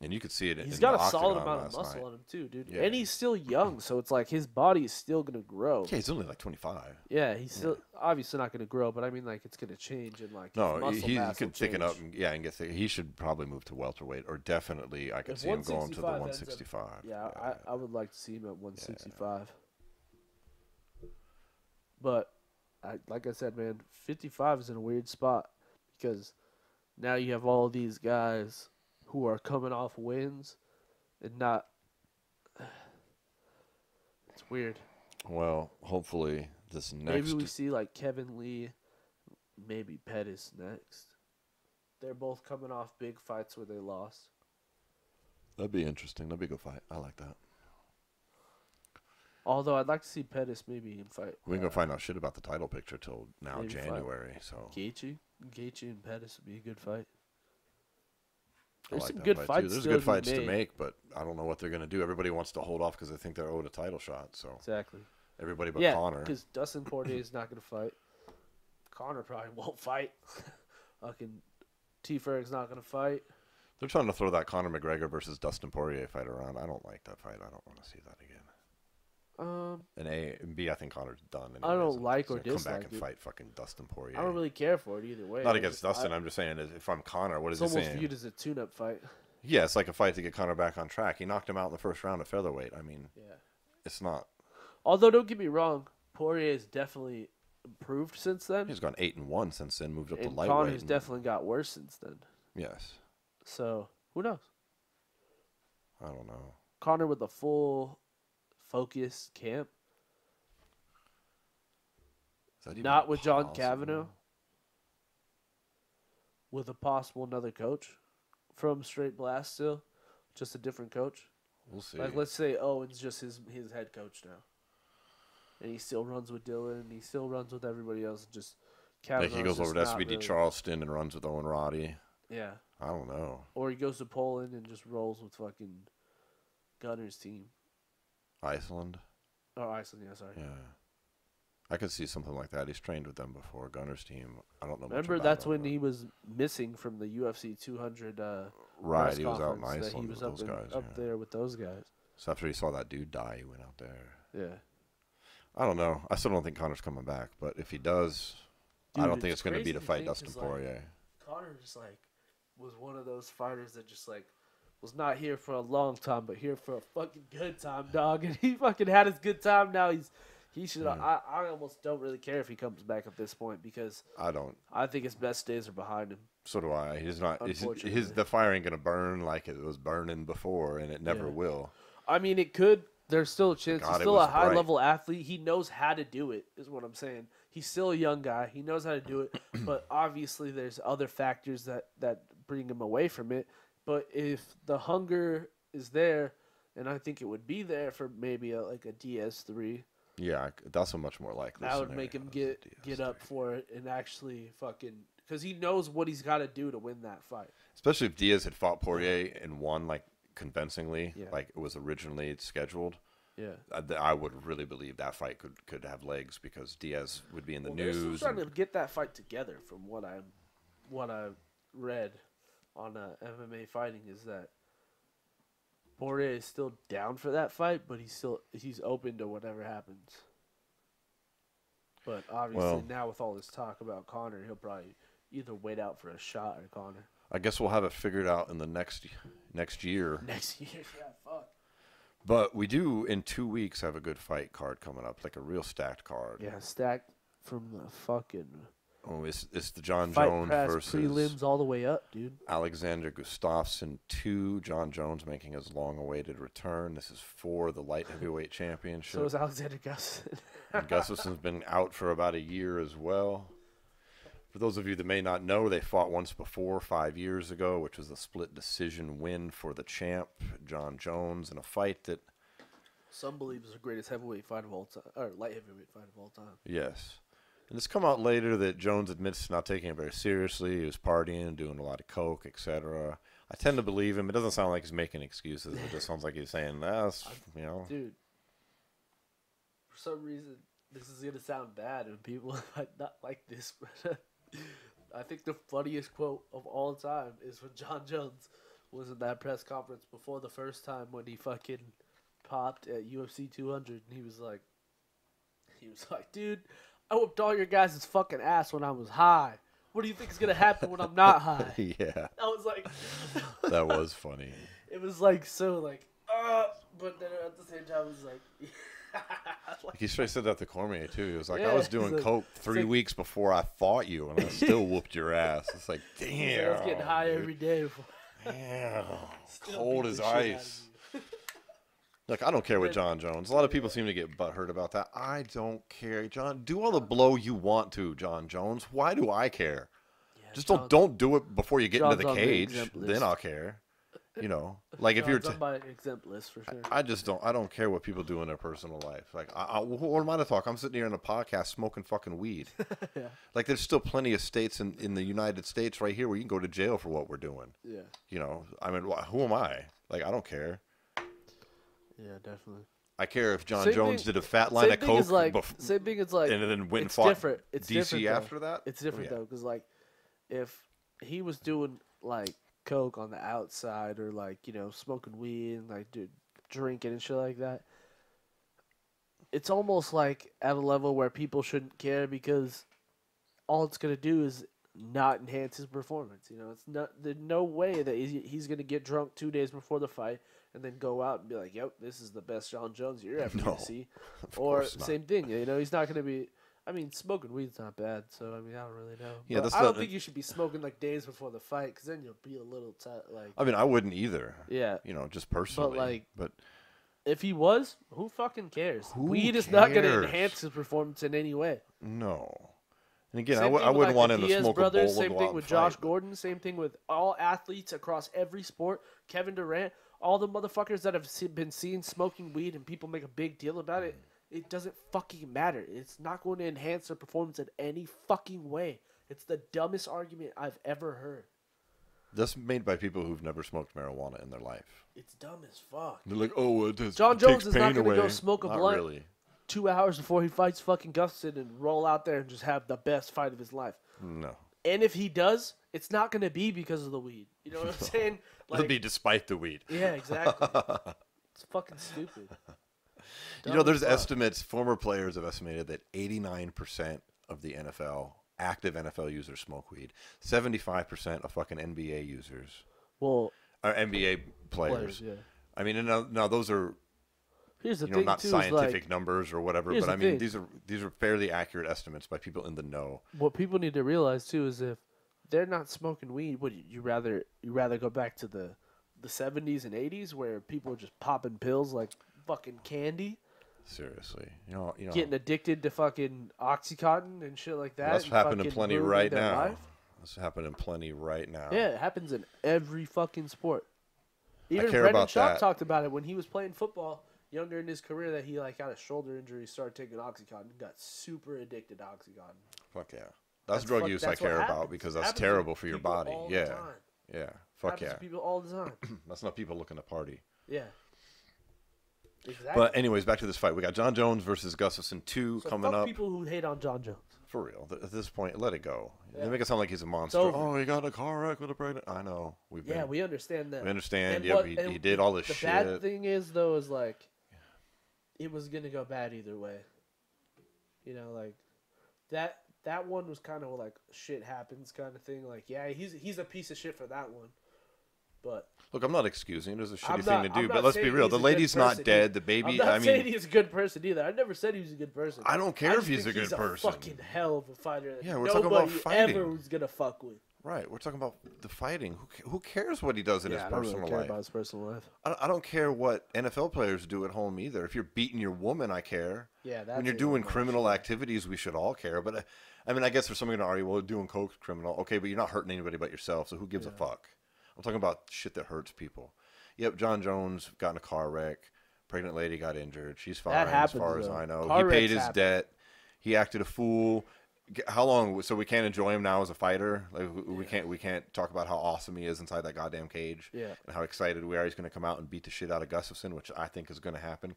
And you could see it. He's in got the a solid octagon amount of last muscle night. on him too, dude. Yeah. And he's still young, so it's like his body is still gonna grow. Yeah, he's only like 25. Yeah, he's still obviously not gonna grow, but I mean like it's gonna change and like No, his muscle he mass could will thicken change. up and get thick. He should probably move to welterweight, or definitely I could If see him going to the 165 165. Yeah, I would like to see him at 165. But like I said, man, 55 is in a weird spot because now you have all these guys who are coming off wins and not. It's weird. Well, hopefully this next. Maybe we see like Kevin Lee, maybe Pettis next. They're both coming off big fights where they lost. That'd be interesting. That'd be a good fight. I like that. Although I'd like to see Pettis maybe in fight. We ain't gonna find out shit about the title picture till now maybe fight January. So Gaethje and Pettis would be a good fight. I There's like some that good fight, fights. too. There's still good to be fights to made. make, but I don't know what they're gonna do. Everybody wants to hold off because they think they're owed a title shot. So Exactly. everybody but Yeah, Conor. because Dustin Poirier is not going to fight. Conor probably won't fight. Fucking T. Ferg's not going to fight. They're trying to throw that Conor McGregor versus Dustin Poirier fight around. I don't like that fight. I don't want to see that again. And A and B, I think Conor's done. I don't anyways. like He's or gonna come dislike back and it. fight fucking Dustin Poirier. I don't really care for it either way. Not against Dustin. I'm just saying, if I'm Conor, what is he saying? It's almost viewed as a tune-up fight. Yeah, it's like a fight to get Conor back on track. He knocked him out in the first round at featherweight. I mean, Yeah. it's not. Although, don't get me wrong, Poirier has definitely improved since then. He's gone 8-1 since then. Moved up to And lightweight. Conor's definitely got worse since then. Yes. So who knows? I don't know. Conor with a full focus camp. Is that even Not with John possible? Kavanaugh. With a possible another coach from Straight Blast still. Just a different coach. We'll see. Like, let's say Owen's just his head coach now. And he still runs with Dylan. And he still runs with everybody else. Just Like Kavanaugh's he goes over just to not SBD really- Charleston and runs with Owen Roddy. Yeah. I don't know. Or he goes to Poland and just rolls with fucking Gunner's team. Iceland. Oh, Iceland, yeah, sorry. Yeah. I could see something like that. He's trained with them before. Gunner's team. I don't know. much Remember, about that's him, when but- he was missing from the UFC 200 Right, press he was out in conference, that Iceland he was with those guys. up Yeah. there with those guys. So after he saw that dude die, he went out there. Yeah. I don't know. I still don't think Conor's coming back. But if he does, I Dude, don't think it's it's going to be crazy to to fight think, Dustin 'cause, like, Poirier. Conor just was one of those fighters that just was not here for a long time, but here for a fucking good time, dog. And he fucking had his good time. Now he should. Yeah. I almost don't really care if he comes back at this point because I don't. I think his best days are behind him. So do I. He's not. Unfortunately. The fire ain't going to burn like it was burning before, and it never Yeah. will. I mean, it could. There's still a chance. God, He's it still a was bright. high-level athlete. He knows how to do it, is what I'm saying. He's still a young guy. He knows how to do it. But obviously, there's other factors that bring him away from it. But if the hunger is there, and I think it would be there for maybe a DS3, Yeah, that's a much more likely. that would make him get up for it and actually fucking... Because he knows what he's got to do to win that fight. Especially if Diaz had fought Poirier and won convincingly, Yeah. like it was originally scheduled. Yeah. I would really believe that fight could have legs because Diaz would be in the They're still news. trying to get that fight together. From what I read on MMA fighting is that Poirier is still down for that fight, but he's open to whatever happens. But obviously now with all this talk about Conor, he'll probably either wait out for a shot or Conor. I guess we'll have it figured out in the next year. Next year, yeah, fuck. But we do in 2 weeks have a good fight card coming up, like a real stacked card. Yeah, stacked from the fucking Oh, it's the John fight Jones press versus prelims all the way up, dude. Alexander Gustafsson 2. John Jones making his long-awaited return. This is for the light heavyweight championship. So is Alexander Gustafsson. And Gustafsson's been out for about a year as well. For those of you that may not know, they fought once before 5 years ago, which was a split decision win for the champ, John Jones, in a fight that, Some believe is the greatest heavyweight fight of all time, or light heavyweight fight of all time. yes. And it's come out later that Jones admits to not taking it very seriously. He was partying, doing a lot of coke, etc. I tend to believe him. It doesn't sound like he's making excuses. It just sounds like he's saying, Dude, for some reason, this is gonna sound bad, and people might not like this, but I think the funniest quote of all time is when John Jones was in that press conference before the first time when he fucking popped at UFC 200, and he was like, dude, I whooped all your guys' fucking ass when I was high. What do you think is gonna happen when I'm not high? Yeah, I was like, that was funny. it was like so like, but then at the same time, it was like. Like he straight said that to Cormier too. He was like, Yeah, I was he's doing like- coke it's 3 like- weeks before I fought you, and I still whooped your ass. It's like, damn. I was getting high dude. every day before. Damn. Still Cold beat as the shit out of ice. you. Look, I don't care with John Jones. A lot of people seem to get butthurt about that. I don't care, John. Do all the blow you want to, John Jones. Why do I care? Yeah, Just John- don't do it before you get into John's the on the cage. exempt list. Then I'll care. You know, like if you're. John's on my exempt list for sure. I just don't. I don't care what people do in their personal life. Like, what am I to talk? I'm sitting here in a podcast smoking fucking weed. Yeah. Like, there's still plenty of states in the United States right here where you can go to jail for what we're doing. Yeah. You know, I mean, who am I? Like, I don't care. Yeah, definitely. I care if John Same Jones thing- did a fat line Same of thing coke is like bef- same thing is like and then went and it's fought different. It's DC different, though. after that. It's different Yeah. though, because like if he was doing like coke on the outside or like smoking weed and like drinking and shit like that, it's almost like at a level where people shouldn't care because all it's gonna do is not enhance his performance. You know, it's not. There's no way that he's gonna get drunk 2 days before the fight and then go out and be like, "Yep, this is the best John Jones you're ever gonna see." Or same thing. You know, he's not gonna be. I mean, smoking weed's not bad, so I mean, I don't really know. Yeah, I don't think you should be smoking like days before the fight, because then you'll be a little like. I mean, I wouldn't either. Yeah. You know, just personally. But if he was, who fucking cares? Weed is not going to enhance his performance in any way. No. And again, I wouldn't want him to smoke a bowl. Same thing with Josh Gordon. Same thing with all athletes across every sport. Kevin Durant. All the motherfuckers that have been seen smoking weed and people make a big deal about it. It doesn't fucking matter. It's not going to enhance their performance in any fucking way. It's the dumbest argument I've ever heard. That's made by people who've never smoked marijuana in their life. It's dumb as fuck. They're like, oh, it does. John Jones is not going to go smoke a blunt really. 2 hours before he fights fucking Gustafsson and roll out there and just have the best fight of his life. No. And if he does, it's not going to be because of the weed. You know what I'm saying? It'll be despite the weed. Yeah, exactly. It's fucking stupid. You know, there's estimates, former players have estimated that 89% of the NFL, active NFL users smoke weed. 75% of fucking NBA users. Well, or NBA players. Yeah. I mean, now those are here's the thing, not too, scientific numbers or whatever, but I mean, thing. these are fairly accurate estimates by people in the know. What people need to realize too is if they're not smoking weed, would you rather go back to the 70s and 80s where people were just popping pills like fucking candy? Seriously, you know, getting addicted to fucking OxyContin and shit like that. That's happening plenty right now. That's happening plenty right now. Yeah, it happens in every fucking sport. Even Brendan Schaub talked about it when he was playing football younger in his career that he got a shoulder injury, started taking OxyContin, and got super addicted to OxyContin. Fuck yeah, that's drug use I care about because that's terrible for your body. Yeah, yeah, fuck yeah. People all the time. That's not people looking to party. Yeah. Exactly. But anyways, back to this fight. We got John Jones versus Gustafsson 2 coming up. People who hate on John Jones. For real. At this point, let it go. Yeah. They make it sound like he's a monster. Oh, he got in a car wreck with a pregnant. I know. We understand that. We understand. Yeah, he did all this shit. The bad thing is, though, is it was going to go bad either way. You know, that one was kind of like shit happens kind of thing. Like, yeah, he's a piece of shit for that one. But look, I'm not excusing it. It's a shitty thing to do, but let's be real. The lady's not dead. The baby. I'm not saying he's a good person either. I never said he was a good person. I don't care if he's a good person. He's a fucking hell of a fighter. Yeah, we're talking about fighting. Ever was gonna fuck with. Right, we're talking about the fighting. Who cares what he does in his personal life? I don't really care about his personal life. I don't care what NFL players do at home either. If you're beating your woman, I care. Yeah, that's when you're doing criminal activities, we should all care. But I mean, I guess there's somebody going to argue, well, doing coke's criminal. Okay, but you're not hurting anybody but yourself, so who gives a fuck? I'm talking about shit that hurts people. Yep, John Jones got in a car wreck. Pregnant lady got injured. She's fine as far as I know. He paid his debt. He acted a fool. How long? So we can't enjoy him now as a fighter. Like we can't talk about how awesome he is inside that goddamn cage. Yeah. And how excited we are. He's going to come out and beat the shit out of Gustafsson, which I think is going to happen.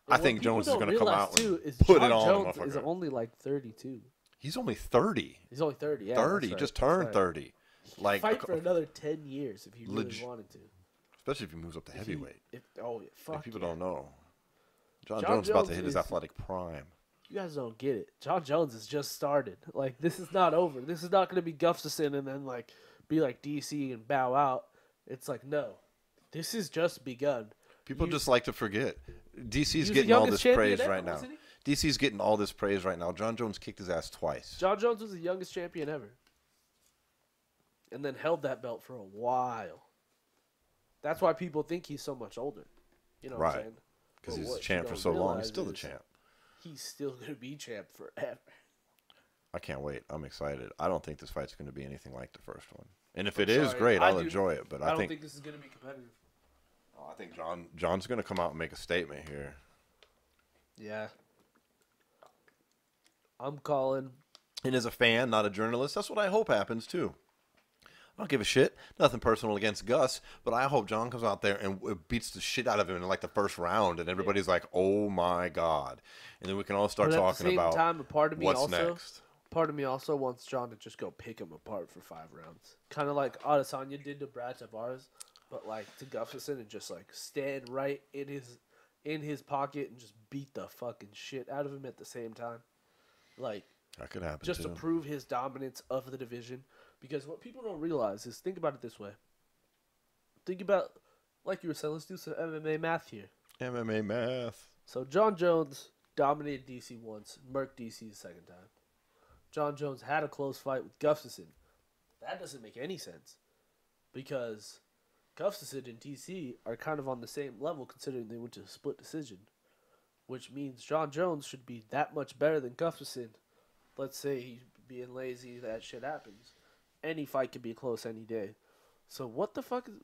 I think Jones is going to come out and put it on. John Jones is only like 32. He's only 30. He's only 30. Yeah, 30. Right. Just turned 30. Like fight for another 10 years if he really wanted to. Especially if he moves up to heavyweight. Fuck. People don't know. John Jones is about to hit his athletic prime. You guys don't get it. John Jones has just started. Like, this is not over. This is not going to be Gustafsson and then, be like DC and bow out. It's like, no. This has just begun. People just like to forget. DC's getting all this praise right now. DC's getting all this praise right now. John Jones kicked his ass twice. John Jones was the youngest champion ever. And then held that belt for a while. That's why people think he's so much older. You know what I'm saying? Because he's the champ for so long. He's still the champ. He's still going to be champ forever. I can't wait. I'm excited. I don't think this fight's going to be anything like the first one. And if it is, great. I'll enjoy it. But I don't think this is going to be competitive. Oh, I think John's going to come out and make a statement here. Yeah. I'm calling. And as a fan, not a journalist, that's what I hope happens too. I don't give a shit. Nothing personal against Gus, but I hope John comes out there and beats the shit out of him in the first round, and everybody's like, "Oh my god!" And then we can all start talking about what's next. Part of me also wants John to just go pick him apart for 5 rounds, kind of like Adesanya did to Brad Tavares, but to Gustafsson and just stand right in his in his pocket and just beat the fucking shit out of him at the same time. Like, that could happen just too. to prove his dominance of the division. Because what people don't realize is, think about it this way. Think about, like you were saying, let's do some MMA math here. MMA math. So John Jones dominated DC once, murked DC the second time. John Jones had a close fight with Gustafsson. That doesn't make any sense. Because Gustafsson and DC are kind of on the same level considering they went to a split decision. Which means John Jones should be that much better than Gustafsson. Let's say he's being lazy, that shit happens. Any fight could be close any day. So what the fuck is...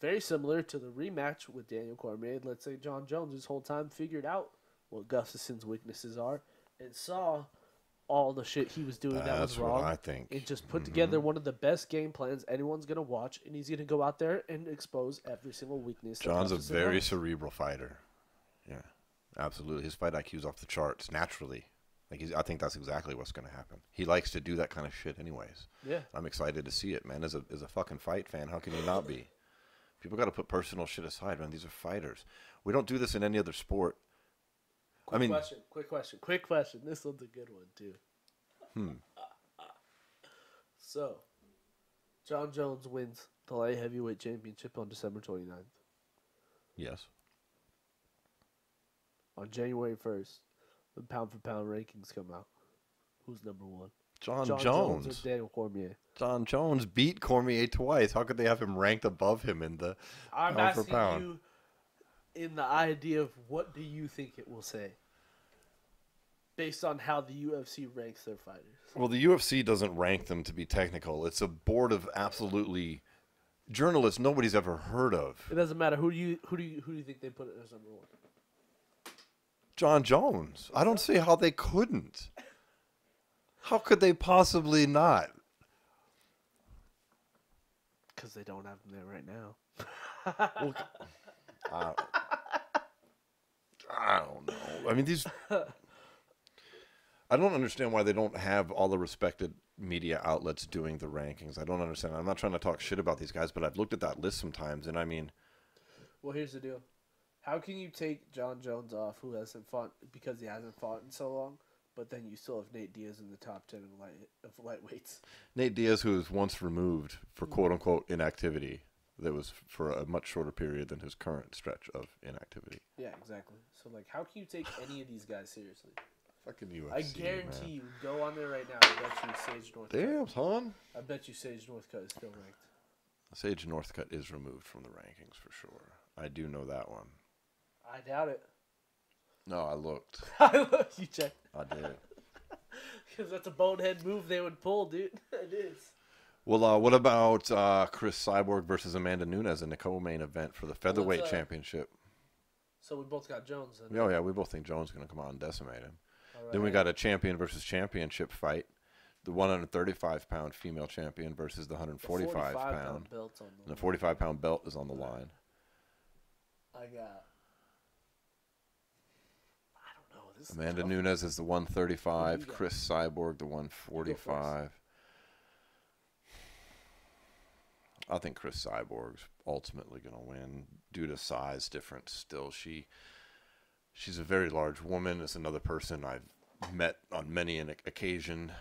Very similar to the rematch with Daniel Cormier. Let's say John Jones this whole time figured out what Gustafsson's weaknesses are and saw all the shit he was doing that was wrong. That's what I think. And just put together one of the best game plans anyone's going to watch, and he's going to go out there and expose every single weakness. John's a very cerebral fighter. Yeah, absolutely. His fight IQ is off the charts naturally. I think that's exactly what's going to happen. He likes to do that kind of shit anyways. Yeah. I'm excited to see it, man. As a fucking fight fan, how can you not be? People got to put personal shit aside, man. These are fighters. We don't do this in any other sport. Quick question. This one's a good one, too. So, John Jones wins the light heavyweight championship on December 29th. Yes. On January 1st, the pound-for-pound rankings come out. Who's number one? John Jones. Or Daniel Cormier. John Jones beat Cormier twice. How could they have him ranked above him in the I'm pound for asking pound? you in the idea of what do you think it will say based on how the UFC ranks their fighters. Well, the UFC doesn't rank them to be technical. It's a board of absolutely journalists nobody's ever heard of. It doesn't matter. Who do you think they put it as number one? John Jones. I don't see how they couldn't. How could they possibly not? Because they don't have him there right now. Well, I don't know. I mean, I don't understand why they don't have all the respected media outlets doing the rankings. I don't understand. I'm not trying to talk shit about these guys, but I've looked at that list sometimes, and I mean... Well, here's the deal. How can you take John Jones off, who hasn't fought, because he hasn't fought in so long, but then you still have Nate Diaz in the top 10 of lightweights? Nate Diaz, who was once removed for quote-unquote inactivity, that was for a much shorter period than his current stretch of inactivity. Yeah, exactly. So, how can you take any of these guys seriously? Fucking UFC, I guarantee you, go on there right now. I bet you Sage Northcutt. Damn, son. I bet you Sage Northcutt is still ranked. Sage Northcutt is removed from the rankings for sure. I do know that one. I doubt it. No, I looked. You checked. I did. Because that's a bonehead move they would pull, dude. It is. Well, what about Chris Cyborg versus Amanda Nunes in the co-main event for the featherweight championship? So we both got Jones. Then. Oh, yeah, we both think Jones is going to come out and decimate him. Right. Then we got a champion versus championship fight. The 135-pound female champion versus the 145-pound. And the 45-pound belt is on the line. I don't know. This Amanda Nunes is the 135. Chris Cyborg, the 145. I think Chris Cyborg's ultimately going to win due to size difference. Still, she's a very large woman. It's another person I've met on many an occasion.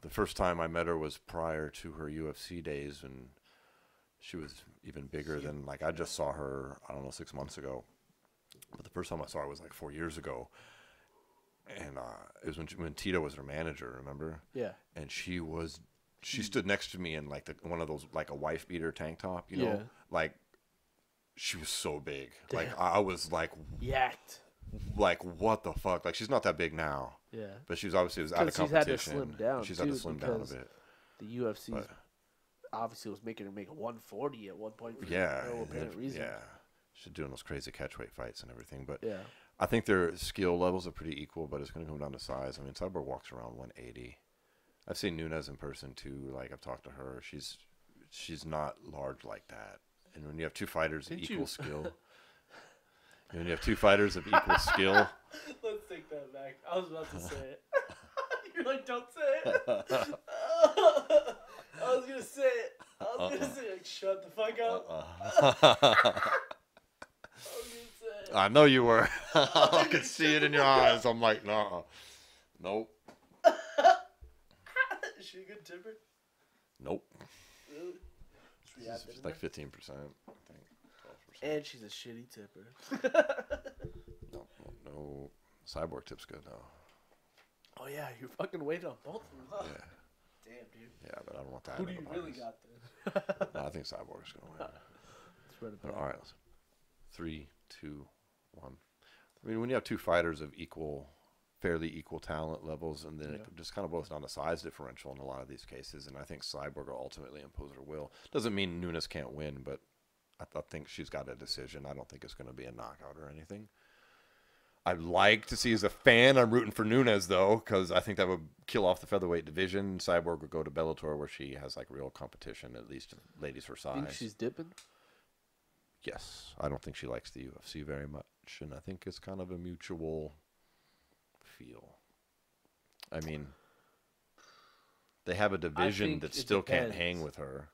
The first time I met her was prior to her UFC days, and she was even bigger than, I just saw her, 6 months ago. But the first time I saw her was 4 years ago. And it was when Tito was her manager, remember? Yeah. And she stood next to me in one of those, a wife beater tank top, you know? Yeah. She was so big. Damn. I was yacked. What the fuck? She's not that big now. Yeah. But she was obviously out of competition. She's had to slim down. She's had to slim down a bit. The UFC obviously was making her make 140 at one point for no apparent reason. Yeah. She's doing those crazy catchweight fights and everything. But yeah. I think their skill levels are pretty equal, but it's going to come down to size. I mean, Cyborg walks around 180. I've seen Nunes in person too. I've talked to her. She's not large like that. And when you have two fighters of equal skill, when you have two fighters of equal skill, let's take that back. I was about to say it. You're like, don't say it. I was gonna say it. I was gonna say, shut the fuck up. I was I know you were. I could see it in your eyes. I'm like, no. Nope. Is she a good tipper? Nope. Really? She's like 15%, I think. 12%. And she's a shitty tipper. No. Cyborg tip's good, though. Oh, yeah. You're fucking waiting on both of them, huh? Yeah. Damn, dude. Yeah, but I don't want that. Who do you really got then? No, I think Cyborg's going to win. All right. 3, 2, 1. I mean, when you have two fighters of fairly equal talent levels, and then it just kind of boils down to size differential in a lot of these cases, and I think Cyborg will ultimately impose her will. Doesn't mean Nunes can't win, but I think she's got a decision. I don't think it's going to be a knockout or anything. I'd like to see, as a fan, I'm rooting for Nunes, though, because I think that would kill off the featherweight division. Cyborg would go to Bellator, where she has like real competition, at least ladies her size. Think she's dipping? Yes. I don't think she likes the UFC very much, and I think it's kind of a mutual feel. I mean, they have a division that still can't hang with her.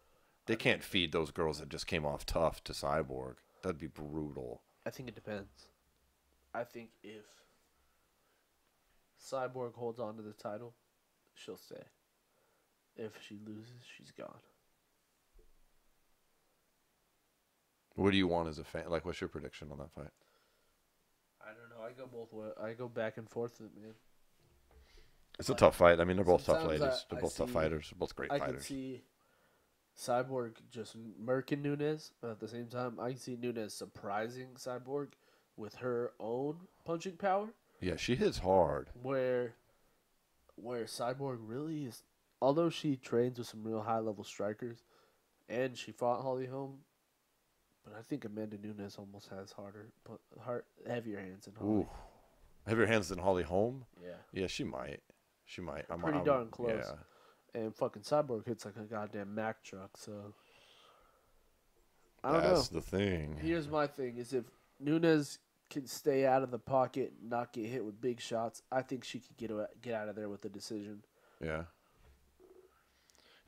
They can't feed those girls that just came off tough to Cyborg. That'd be brutal. I think it depends. I think if Cyborg holds on to the title, she'll stay. If she loses, she's gone. What do you want as a fan? Like, what's your prediction on that fight? I don't know. I go both ways. I go back and forth, man. It's a tough fight. I mean, they're both tough Sometimes ladies. They're both tough fighters. They're both great fighters. I can see Cyborg just murking Nunes, but at the same time, I can see Nunes surprising Cyborg with her own punching power. Yeah, she hits hard. Where Cyborg really is, although she trains with some real high-level strikers, and she fought Holly Holm, but I think Amanda Nunes almost has heavier hands than Holly. Ooh. Heavier hands than Holly Holm? Yeah. Yeah, she might. She might. Pretty darn close. Yeah. And fucking Cyborg hits like a goddamn Mack truck, so I don't know. That's the thing. Here's my thing: is if Nunes can stay out of the pocket and not get hit with big shots, I think she could get out of there with a decision. Yeah.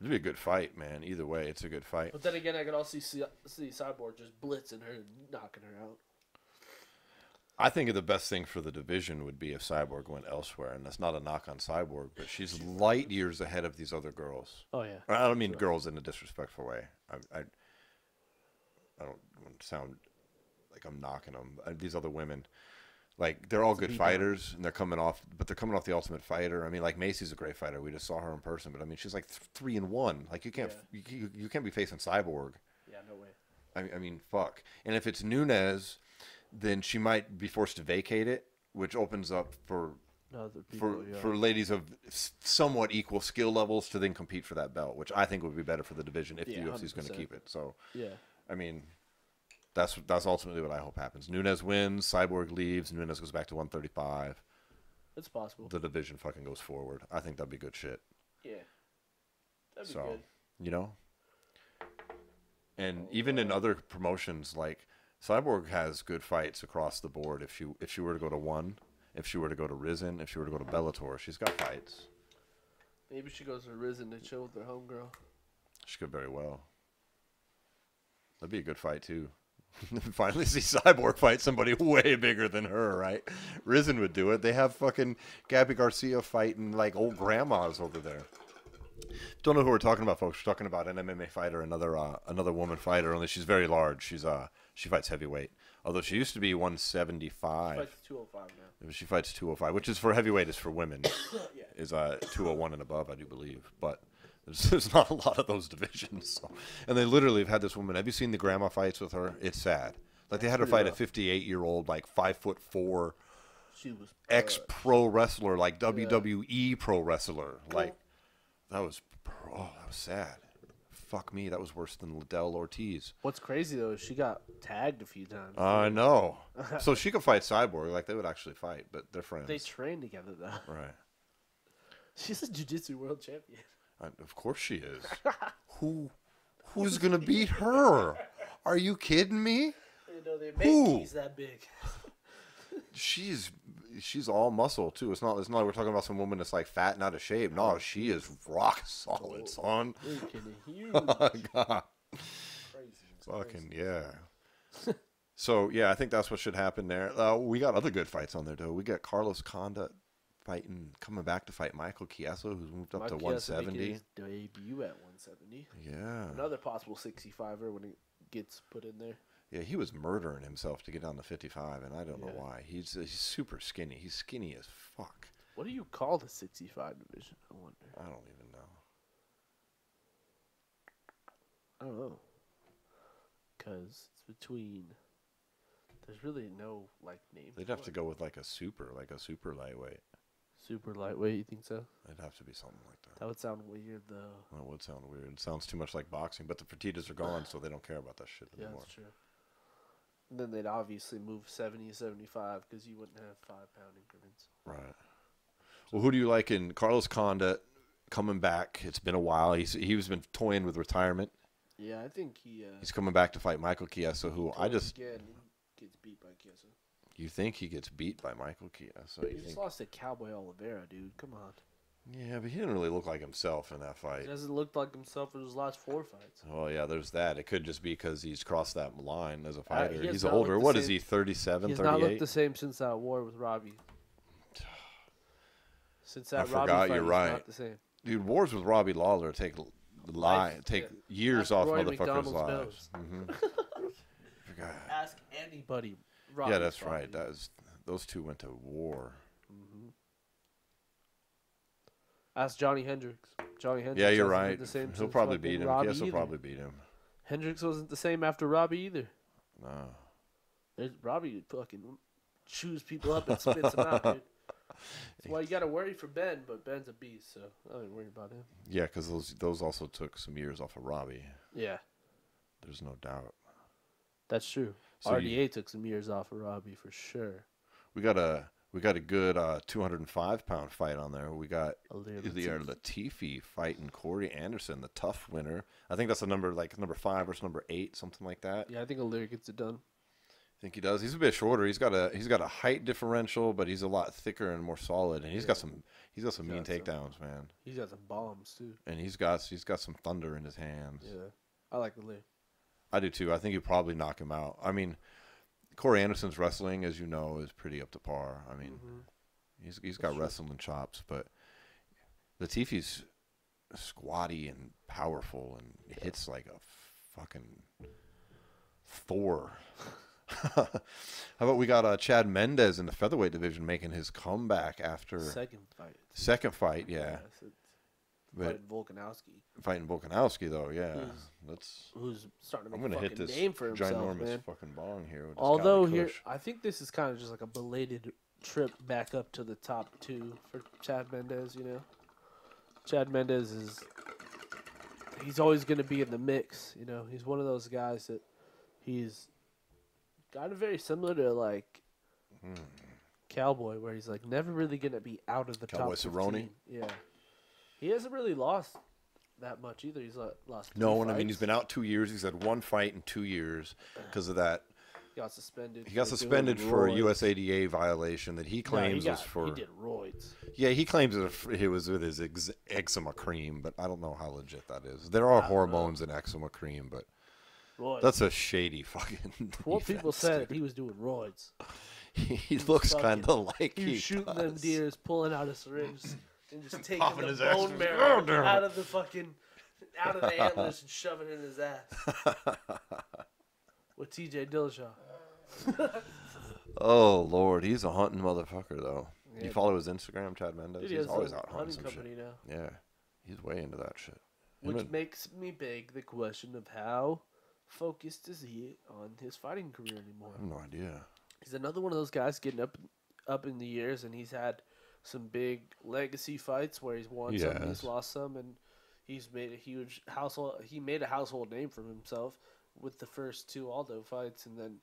It'd be a good fight, man. Either way, it's a good fight. But then again, I could also see Cyborg just blitzing her and knocking her out. I think the best thing for the division would be if Cyborg went elsewhere, and that's not a knock on Cyborg, but she's light years ahead of these other girls. Oh yeah. I don't mean girls in a disrespectful way. I don't want to sound like I'm knocking them. These other women, like, they're all good fighters, and they're coming off the Ultimate Fighter. I mean, like, Macy's a great fighter. We just saw her in person, but I mean, she's like 3-1. Like, you can't you can't be facing Cyborg. Yeah, no way. I mean, fuck. And if it's Nunes, then she might be forced to vacate it, which opens up for ladies of somewhat equal skill levels to then compete for that belt, which I think would be better for the division if the UFC is going to keep it. So, yeah, I mean, that's ultimately what I hope happens. Nunes wins, Cyborg leaves, Nunes goes back to 135. It's possible. The division fucking goes forward. I think that'd be good shit. Yeah, that'd be good. You know, and even in other promotions, like, Cyborg has good fights across the board. If she were to go to ONE, if she were to go to Risen, if she were to go to Bellator, she's got fights. Maybe she goes to Risen to chill with her homegirl. She could very well. That'd be a good fight too. Finally see Cyborg fight somebody way bigger than her, right? Risen would do it. They have fucking Gabby Garcia fighting like old grandmas over there. Don't know who we're talking about, folks. We're talking about an MMA fighter, another woman fighter. Only she's very large. She fights heavyweight. Although she used to be 175. She fights 205 now. She fights 205, which is for heavyweight, is for women. Yeah. Is 201 and above, I do believe. But there's not a lot of those divisions. So. And they literally have had this woman. Have you seen the grandma fights with her? It's sad. Like, they had her fight a 58-year-old, like 5'4", she was ex-pro wrestler, like WWE pro wrestler. Like, that was sad. Fuck me, that was worse than Liddell Ortiz. What's crazy, though, is she got tagged a few times. I know. So she could fight Cyborg. Like, they would actually fight, but they're friends. They train together, though. Right. She's a jiu-jitsu world champion. Of course she is. Who's going to beat her? Are you kidding me? You know, they make keys that big. She's all muscle too. It's not like we're talking about some woman that's like fat and out of shape. No, she is rock solid, son. Freaking huge. Oh, God. Crazy. Fucking yeah. So yeah, I think that's what should happen there. We got other good fights on there though. We got Carlos Condit coming back to fight Michael Chiesa, who's moved up to 170. His debut at 170. Yeah. Another possible 65er when it gets put in there. Yeah, he was murdering himself to get down to 55, and I don't know why. He's super skinny. He's skinny as fuck. What do you call the 65 division? I wonder. I don't even know. I don't know. Because it's between. There's really no name. They'd have to go with like a super lightweight. Super lightweight, you think so? It'd have to be something like that. That would sound weird, though. That would sound weird. It sounds too much like boxing, but the Fertitas are gone, so they don't care about that shit anymore. Yeah, that's true. And then they'd obviously move 70, 75 because you wouldn't have 5-pound increments. Right. Well, who do you like in Carlos Condit coming back? It's been a while. He's been toying with retirement. Yeah, I think he's coming back to fight Michael Chiesa, who I just again gets beat by Chiesa. You think he gets beat by Michael Chiesa? He just lost to Cowboy Oliveira, dude. Come on. Yeah, but he didn't really look like himself in that fight. He doesn't look like himself in his last 4 fights. Oh, yeah, there's that. It could just be because he's crossed that line as a fighter. He he's older. What same. is he, 37, He's 38? not looked the same since that war with Robbie. Since that I forgot, forgot, fight, you're right. Not the same. Dude, wars with Robbie Lawler take years off Roy motherfuckers' McDonald's lives. Mm-hmm. Forgot. Ask anybody. Robbie, Yeah, that's right. Those two went to war. Mm-hmm. Ask Johnny Hendricks. Johnny Hendricks. Yeah, you're right. The same He'll probably beat him. Robbie Yes, he'll probably beat him. Hendricks wasn't the same after Robbie either. No. Robbie fucking chews people up and spits them out, dude. That's why you got to worry for Ben, but Ben's a beast, so I don't worry about him. Yeah, because those also took some years off of Robbie. Yeah. There's no doubt. That's true. So RDA took some years off of Robbie for sure. We got a good 205-pound fight on there. We got Ilir Latifi fighting Corey Anderson, the tough winner. I think that's a number 5 versus number 8, something like that. Yeah, I think Ilir gets it done. I think he does. He's a bit shorter. He's got a height differential, but he's a lot thicker and more solid. And he's got some mean takedowns, man. He's got some bombs too. And he's got some thunder in his hands. Yeah, I like Ilir. I do too. I think he'd probably knock him out. I mean, Corey Anderson's wrestling, as you know, is pretty up to par. I mean, he's got wrestling chops, but Latifi's squatty and powerful and hits like a fucking Thor. How about we got Chad Mendez in the featherweight division making his comeback after second fight, yeah. Fighting Volkanovski though, yeah. Who's starting to I'm make gonna a hit this name for himself, ginormous man. fucking bong here. Although here, I think this is kind of just like a belated trip back up to the top 2 for Chad Mendez. You know, Chad Mendez he's always going to be in the mix. You know, he's one of those guys that he's kind of very similar to like Cowboy, where he's like never really going to be out of the top 15. Cerrone? Yeah, he hasn't really lost that much either. He's lost. No, and I mean he's been out 2 years. He's had one fight in 2 years because of that. He got suspended. He got suspended for a USADA violation that he claims was for. He did roids. Yeah, he claims it was with his eczema cream, but I don't know how legit that is. There are hormones in eczema cream, but roids. That's a shady fucking. What people said he was doing roids. He looks kind of like he was shooting them deers, pulling out a syringe, and just taking Popping the his bone ass. marrow out of the antlers and shoving it in his ass. With TJ Dillashaw. Oh Lord, he's a hunting motherfucker though. Yeah. You follow his Instagram, Chad Mendez? Dude, he's always out hunting some company shit. now. Yeah, he's way into that shit. Which makes me beg the question of how focused is he on his fighting career anymore? I have no idea. He's another one of those guys getting up in the years, and he's had some big legacy fights where he's won some, he's lost some, and he's made a huge household. He made a household name for himself with the first 2 Aldo fights, and then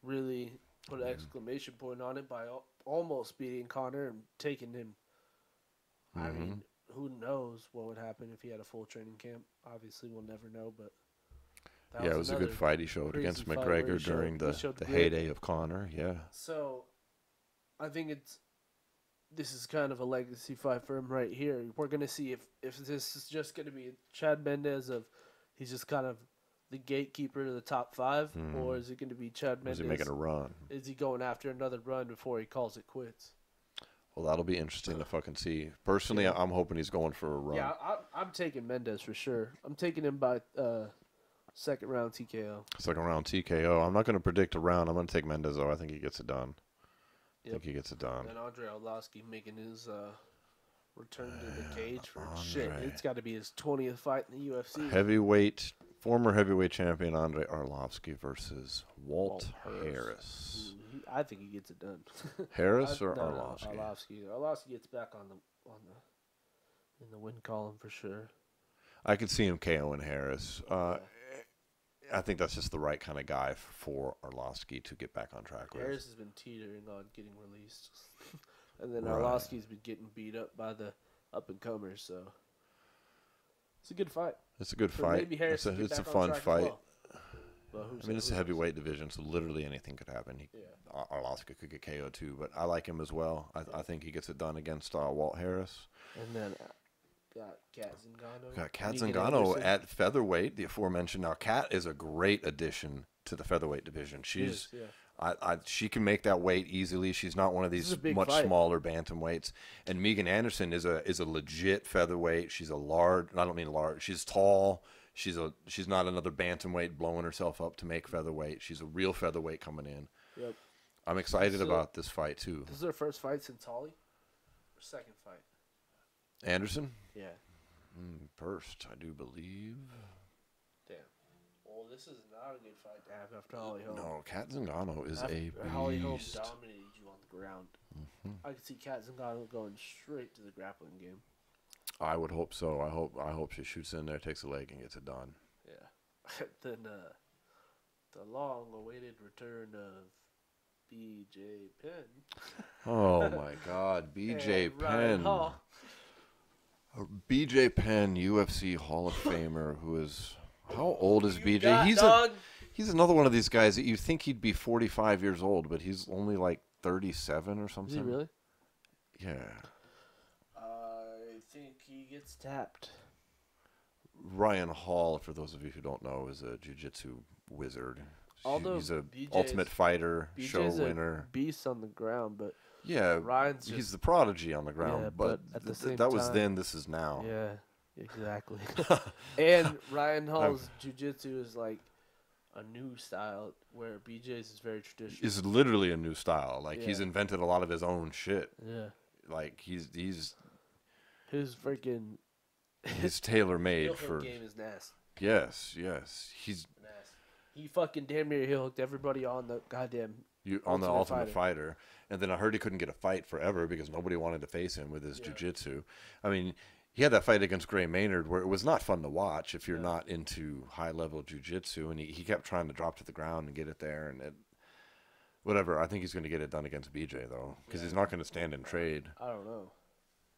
really put an exclamation point on it by almost beating Conor and taking him. I mean, who knows what would happen if he had a full training camp? Obviously, we'll never know, but it was a good fight he showed against McGregor during the heyday of Conor. Yeah. So, I think this is kind of a legacy fight for him right here. We're gonna see if this is just gonna be Chad Mendez he's just kind of the gatekeeper to the top 5, or is it going to be Chad Mendes? Is he making a run? Is he going after another run before he calls it quits? Well, that'll be interesting to fucking see. Personally, I'm hoping he's going for a run. Yeah, I'm taking Mendes for sure. I'm taking him by second round TKO. Second round TKO. I'm not going to predict a round. I'm going to take Mendes, though. I think he gets it done. Yep. I think he gets it done. And Andre Arlovski making his return to the cage for shit. It's got to be his 20th fight in the UFC. Former heavyweight champion Andre Arlovski versus Walt Harris. I think he gets it done. Harris or Arlovski? Arlovski gets back in the win column for sure. I could see him KOing Harris. I think that's just the right kind of guy for Arlovski to get back on track with. Harris has been teetering on getting released. And then Arlovski's been getting beat up by the up-and-comers, so it's a good fight. It's a good fight. Maybe Harris it's a fun fight. Well, I mean, it's a heavyweight division, so literally anything could happen. Arlovski could get KO too, but I like him as well. I think he gets it done against Walt Harris. And then got Kat Zingano. Got Kat Zingano at featherweight, the aforementioned. Now, Kat is a great addition to the featherweight division. She can make that weight easily. She's not one of these much smaller bantamweights. And Megan Anderson is a legit featherweight. She's a large. I don't mean large. She's tall. She's not another bantamweight blowing herself up to make featherweight. She's a real featherweight coming in. Yep. I'm excited about this fight too. This is her first fight since Holly? Or second fight? Anderson? Yeah. First, I do believe. Damn. Well, this is not a good fight to have after Holly Holm. No, Kat Zingano is a beast. Holly Holm dominated you on the ground. I could see Kat Zingano going straight to the grappling game. I would hope so. I hope she shoots in there, takes a leg, and gets it done. Yeah. Then the long-awaited return of B.J. Penn. Oh my God, B.J. Penn. B.J. Penn, UFC Hall of Famer, who is how old is B.J.? He's another one of these guys that you think he'd be 45 years old, but he's only like 37 or something. Is he really? Yeah. I think he gets tapped. Ryan Hall, for those of you who don't know, is a jiu-jitsu wizard. Although he's a Ultimate Fighter show winner. Beast on the ground, but yeah, Ryan's he's the prodigy on the ground. Yeah, but at the same that time, was then. This is now. Yeah, exactly. And Ryan Hall's jiu-jitsu is like a new style, where BJ's is very traditional. It's literally a new style. Like he's invented a lot of his own shit. Yeah. Like he's his freaking his tailor-made for game is nasty. Yes, he's nasty. He fucking damn near heel hooked everybody on the goddamn on the Ultimate Fighter. And then I heard he couldn't get a fight forever because nobody wanted to face him with his jiu-jitsu. I mean, he had that fight against Gray Maynard where it was not fun to watch if you're not into high-level jiu-jitsu. And he kept trying to drop to the ground and get it there. And whatever. I think he's going to get it done against BJ, though, because he's not going to stand in trade. I don't know.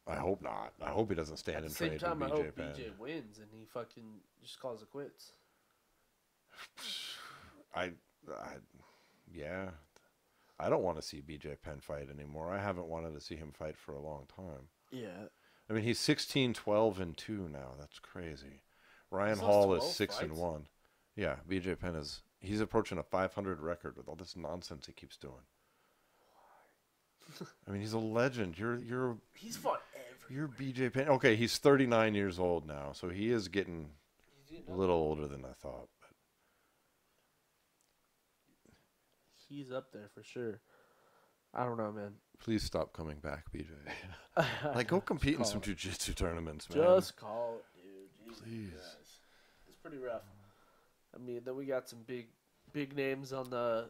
I hope not. I hope he doesn't stand in trade with BJ Penn. At the same time, I hope BJ wins and he fucking just calls it quits. I don't want to see BJ Penn fight anymore. I haven't wanted to see him fight for a long time. Yeah. I mean, he's 16-12-2 now. That's crazy. Ryan Hall is 6-1. Yeah, BJ Penn he's approaching a 500 record with all this nonsense he keeps doing. I mean, he's a legend. He's fought You're BJ Penn. Okay, he's 39 years old now, so he is getting a little older than I thought. He's up there for sure. I don't know, man. Please stop coming back, BJ. Like, go compete in some jiu-jitsu tournaments, man. Just call it, dude. Jesus Please. Christ. It's pretty rough. I mean, then we got some big names on the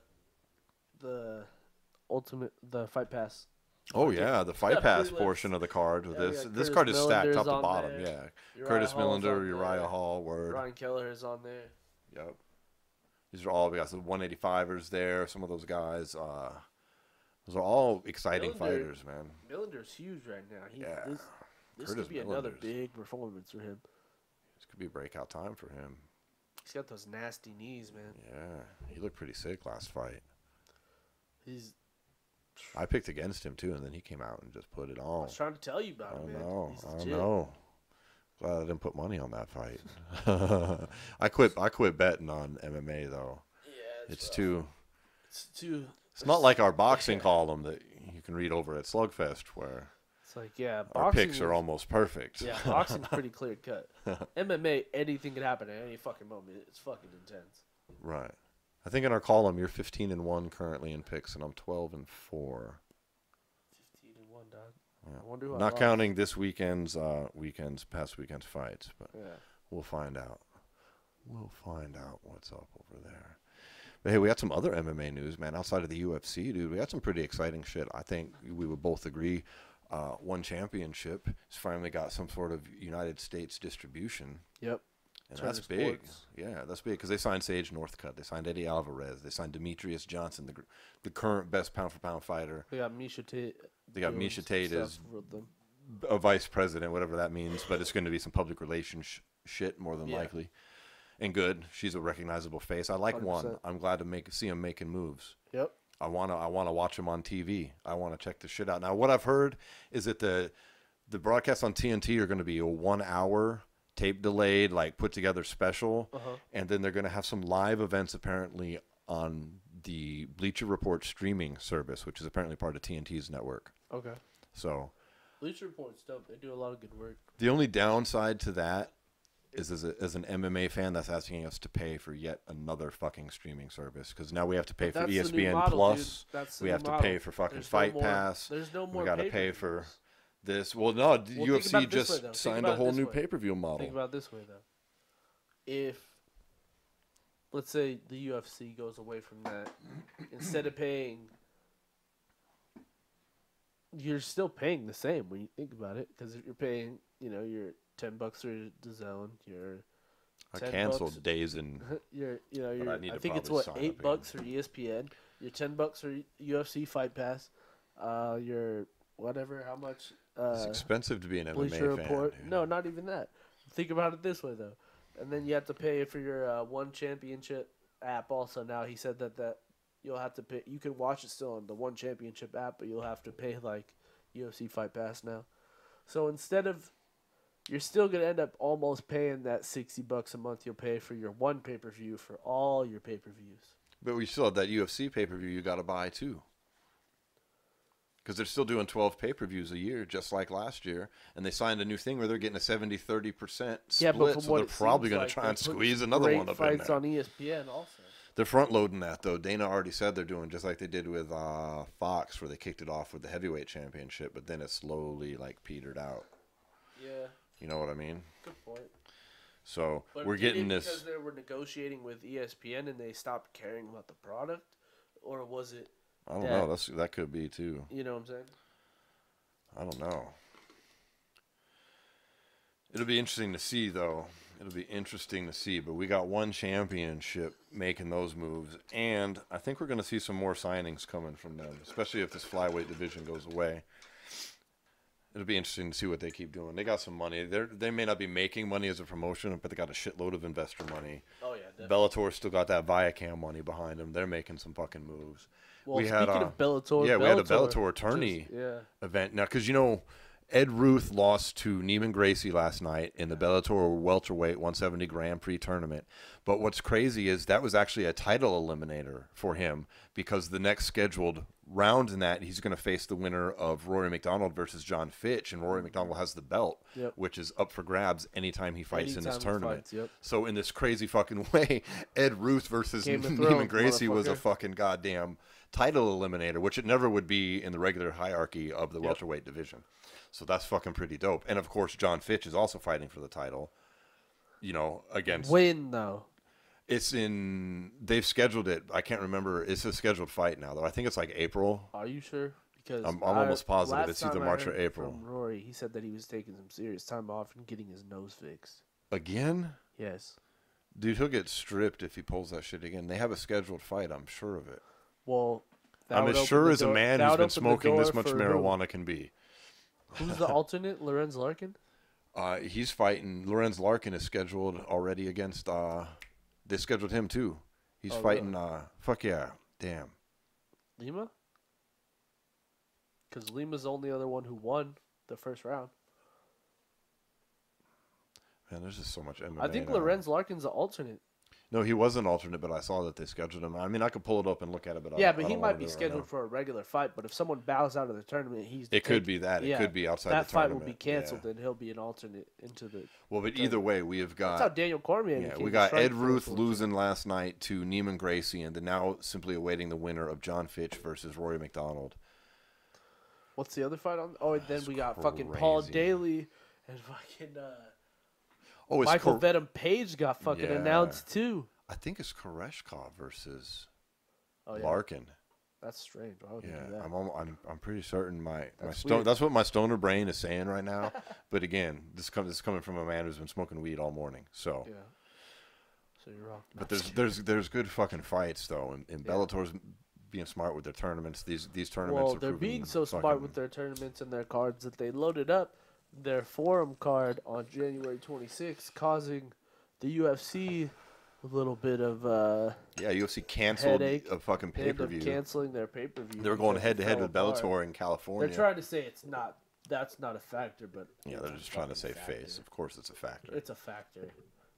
Fight Pass. Oh yeah, the Fight Pass portion of the card. This card is stacked top to bottom. There. Yeah, Curtis Millender, Uriah Hall, Ryan Keller is on there. Yep. These are all, we got some 185ers there. Some of those guys. Those are all exciting fighters, man. Millender's huge right now. This Curtis could be another big performance for him. This could be breakout time for him. He's got those nasty knees, man. Yeah, he looked pretty sick last fight. I picked against him too, and then he came out and just put it on. I was trying to tell you about him, man. I know. Glad I didn't put money on that fight. I quit betting on MMA though. Yeah, It's too. It's not like our boxing column that you can read over at Slugfest where it's like, yeah, our boxing picks are almost perfect. Yeah, boxing's pretty clear cut. MMA, anything can happen at any fucking moment. It's fucking intense. Right. I think in our column you're 15-1 currently in picks, and I'm 12-4. 15-1, dog. Yeah. I wonder who I Not lost. counting this past weekend's fights, but Yeah. we'll find out. We'll find out what's up over there. But hey, we got some other MMA news, man. Outside of the UFC, dude, we got some pretty exciting shit. I think we would both agree. One Championship has finally got some sort of United States distribution. Yep. And Turner that's big. Sports. Yeah, that's big because they signed Sage Northcutt. They signed Eddie Alvarez. They signed Demetrius Johnson, the current best pound-for-pound fighter. They got Misha Tate. They got Misha Tate as with them. a vice president, whatever that means, but it's going to be some public relations shit more than likely. And good. She's a recognizable face. I like 100%. One. I'm glad to see him making moves. Yep. I wanna watch him on TV. I want to check the shit out. Now, what I've heard is that the broadcasts on TNT are going to be a 1 hour tape delayed, like put together special, and then they're going to have some live events apparently on the Bleacher Report streaming service, which is apparently part of TNT's network. Okay. So Bleacher Report's dope. They do a lot of good work. The only downside to that is as an MMA fan, that's asking us to pay for yet another fucking streaming service, because now we have to pay for ESPN model, Plus. We have model. to pay for fucking Fight Pass. There's no more. We got to pay for this. Well, no, UFC just signed a whole new pay-per-view model. Think about it this way, though. If, let's say, the UFC goes away from that, instead of paying, you're still paying the same when you think about it, because you're paying, your $10 for DAZN, I canceled days and I think it's what $8 for ESPN, your $10 for UFC Fight Pass, your whatever, how much. It's expensive to be an Bleacher MMA Report. fan. Dude. No, not even that. Think about it this way though, and then you have to pay for your One Championship app. Also, now he said that you'll have to pay. You can watch it still on the One Championship app, but you'll have to pay like UFC Fight Pass now. So instead of, you're still gonna end up almost paying that $60 a month you'll pay for your one pay-per-view for all your pay-per-views. But we still have that UFC pay-per-view you got to buy too. Because they're still doing 12 pay-per-views a year, just like last year. And they signed a new thing where they're getting a 70-30% split, so they're probably going to try and squeeze another one up in there. Fights on ESPN also. They're front-loading that, though. Dana already said they're doing just like they did with Fox, where they kicked it off with the heavyweight championship, but then it slowly, petered out. Yeah. You know what I mean? Good point. So but we're getting this. Because they were negotiating with ESPN and they stopped caring about the product? Or was it... I don't know. That could be too. You know what I'm saying? I don't know. It'll be interesting to see, though. It'll be interesting to see. But we got One Championship making those moves, and I think we're going to see some more signings coming from them, especially if this flyweight division goes away. It'll be interesting to see what they keep doing. They got some money. They may not be making money as a promotion, but they got a shitload of investor money. Oh yeah, definitely. Bellator still got that Viacom money behind them. They're making some fucking moves. Well, speaking of Bellator, we had a Bellator attorney event. Now, because, Ed Ruth lost to Neiman Gracie last night in the Bellator welterweight 170 Grand Prix tournament. But what's crazy is that was actually a title eliminator for him, because the next scheduled round in that, he's going to face the winner of Rory McDonald versus John Fitch, and Rory McDonald has the belt, which is up for grabs anytime he fights in this tournament. So in this crazy fucking way, Ed Ruth versus Neiman Gracie was a fucking goddamn title eliminator, which it never would be in the regular hierarchy of the welterweight division. So that's fucking pretty dope. And of course, John Fitch is also fighting for the title. Against when though. They've scheduled it. I can't remember. It's a scheduled fight now, though. I think it's like April. Are you sure? Because I'm almost positive it's either March or April. From Rory, he said that he was taking some serious time off and getting his nose fixed. Again? Yes. Dude, he'll get stripped if he pulls that shit again. They have a scheduled fight. I'm sure of it. Well, I'm as sure as a man who's been smoking this much marijuana can be. Who's the alternate? Lorenz Larkin? He's fighting. Lorenz Larkin is scheduled already against. They scheduled him too. He's fighting. Really? Fuck yeah, damn. Lima? Because Lima's the only other one who won the first round. Man, there's just so much MMA. I think now. Lorenz Larkin's an alternate. No, he was an alternate, but I saw that they scheduled him. I mean, I could pull it up and look at it, but Yeah, I but he don't might wanna be do it right scheduled now. for a regular fight. But if someone bows out of the tournament, It could be that. It could be outside that the fight tournament. will be canceled, Yeah. and he'll be an alternate into the. Well, but either way, we have That's how got. Daniel Cormier Yeah, became we the got strike Ed Ruth force. losing last night to Neiman Gracie, and then now simply awaiting the winner of John Fitch versus Rory McDonald. What's the other fight on? Oh, and then That's we got fucking Paul crazy. Daly and fucking Oh, it's Michael Venom Page got fucking Yeah. announced too. I think it's Koreshkov versus Oh yeah, Larkin. that's strange. Why would they do Yeah, that? I'm pretty certain my That's stone. weird. That's what my stoner brain is saying right now. But again, this is coming from a man who's been smoking weed all morning. So, Yeah. So you're wrong. but there's good fucking fights though, and Bellator's being smart with their tournaments. These tournaments. Well, are they're proving being so smart fucking- with their tournaments and their cards that they loaded up their forum card on January 26th, causing the UFC a little bit of Yeah, UFC canceled headache a fucking pay end per up view. canceling their pay-per-view. They were going because head it to head fell with apart. Bellator in California. They're trying to say that's not a factor, but Yeah, it's they're a just trying to fucking save factor. face. Of course, it's a factor. It's a factor.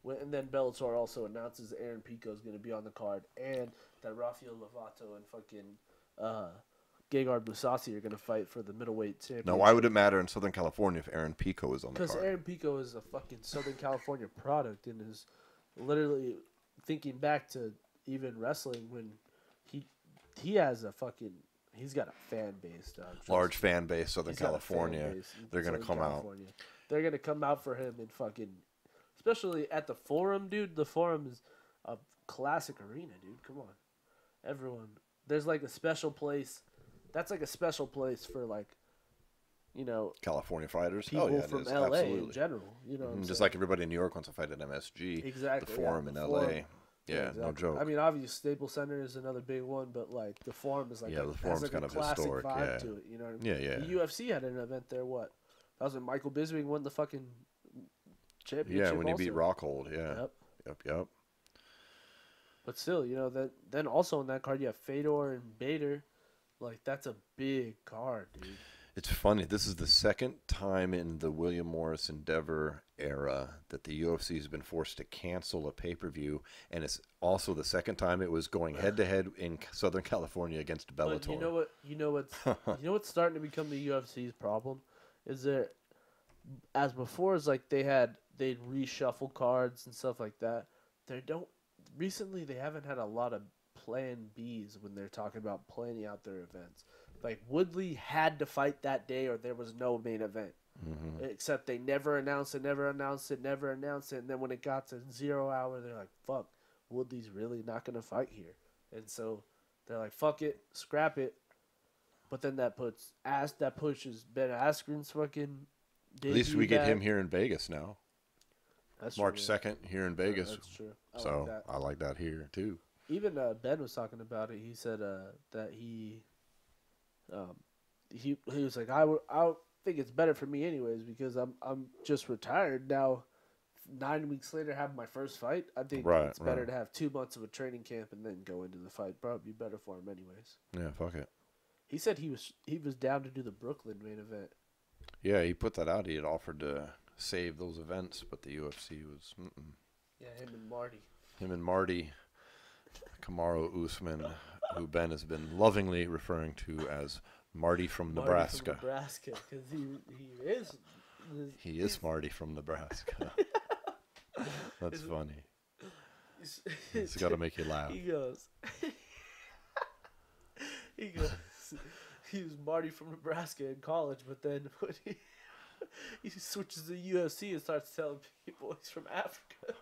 And then Bellator also announces Aaron Pico is going to be on the card, and that Rafael Lovato and fucking Gegard Mousasi are going to fight for the middleweight championship. Now, why would it matter in Southern California if Aaron Pico is on the Because card? Aaron Pico is a fucking Southern California product and is literally thinking back to even wrestling when he has a fucking he's got a fan base, dog. Trust Large me. fan base, Southern He's got a fan California. base in They're gonna Southern come out. California. They're gonna come out for him and fucking, especially at the Forum, dude. The Forum is a classic arena, dude. Come on, everyone. There's like a special place. That's like a special place for like, you know, California fighters. people Oh yeah, it from is. LA Absolutely. in general. You know, what I'm Just saying? like everybody in New York wants to fight at MSG. Exactly, The yeah, Forum in the LA. Forum. Yeah, no exactly. joke. I mean, obviously, Staples Center is another big one, but like the Forum is like Yeah, the has Forum's like kind a of classic historic, vibe yeah. to it. You know what I mean? Yeah, yeah. The UFC had an event there. What? That was when Michael Bisping won the fucking championship. Yeah, when he beat also. Rockhold. Yeah. Yep. Yep. But still, you know that. Then also in that card you have Fedor and Bader. Like that's a big card, dude. It's funny. This is the second time in the William Morris Endeavor era that the UFC has been forced to cancel a pay-per-view, and it's also the second time it was going head-to-head in Southern California against Bellator. But you know what? You know what's starting to become the UFC's problem is that as before is like they'd reshuffle cards and stuff like that. Recently they haven't had a lot of plan Bs when they're talking about planning out their events. Like Woodley had to fight that day or there was no main event. Mm-hmm. Except they never announced it. And then when it got to 0 hour, they're like, fuck, Woodley's really not going to fight here. And so they're like, fuck it, scrap it. But then that pushes Ben Askren's fucking At least debut we get back. him here in Vegas now. That's March true, 2nd here in Vegas. That's true. So Like that. I like that here too. Even Ben was talking about it. He said that he was like, I think it's better for me anyways because I'm just retired now. 9 weeks later, have my first fight. I think it's better to have 2 months of a training camp and then go into the fight. Probably better for him anyways. Yeah, fuck it. He said he was down to do the Brooklyn main event. Yeah, he put that out. He had offered to save those events, but the UFC was Yeah, him and Marty. him and Marty Kamaru Usman, who Ben has been lovingly referring to as Marty from Nebraska. Marty from Nebraska, because he is. He is Marty from Nebraska. That's funny. It's got to make you laugh. He goes. He was Marty from Nebraska in college, but then when he switches to UFC and starts telling people he's from Africa,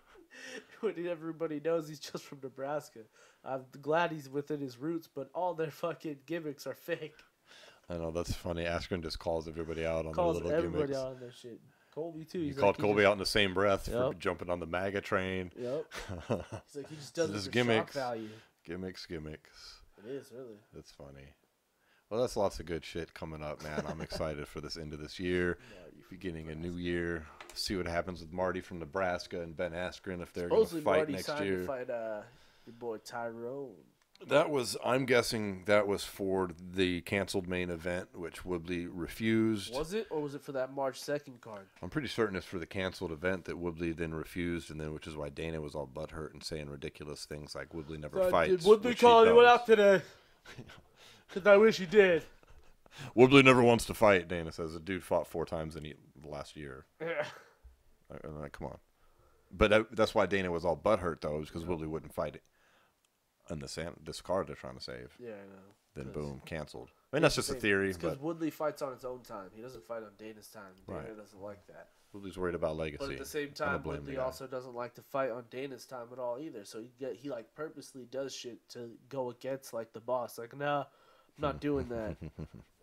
when everybody knows he's just from Nebraska. I'm glad he's within his roots, but all their fucking gimmicks are fake. I know, that's funny. Askren just calls everybody out on Calls the little everybody gimmicks. out on their shit. Colby too. He He's called like, Colby out in the same breath for Yep. jumping on the MAGA train. Yep. He's like, he just does it Just for gimmicks. shock value. Gimmicks. It is, really. That's funny. Well, that's lots of good shit coming up, man. I'm excited for this end of this year, beginning a new year. See what happens with Marty from Nebraska and Ben Askren if they're going to Supposedly fight Marty next signed year. to fight your boy Tyrone. That was, I'm guessing that was for the canceled main event, which Woodley refused. Was it, or was it for that March 2nd card? I'm pretty certain it's for the canceled event that Woodley then refused, and then which is why Dana was all butthurt and saying ridiculous things like Woodley never fights. Did Woodley call anyone out today? Because I wish he did. Woodley never wants to fight, Dana says. The dude fought 4 times in the last year. Yeah. I'm like, come on. But that's why Dana was all butthurt, though, is because Woodley wouldn't fight it. And this card they're trying to save. Yeah, I know. Then boom, canceled. I mean, that's just a theory. Because Woodley fights on his own time. He doesn't fight on Dana's time. Dana doesn't like that. Woodley's worried about legacy. But at the same time, Woodley also doesn't like to fight on Dana's time at all either. So he like purposely does shit to go against like the boss. Like, nah, I'm not doing that.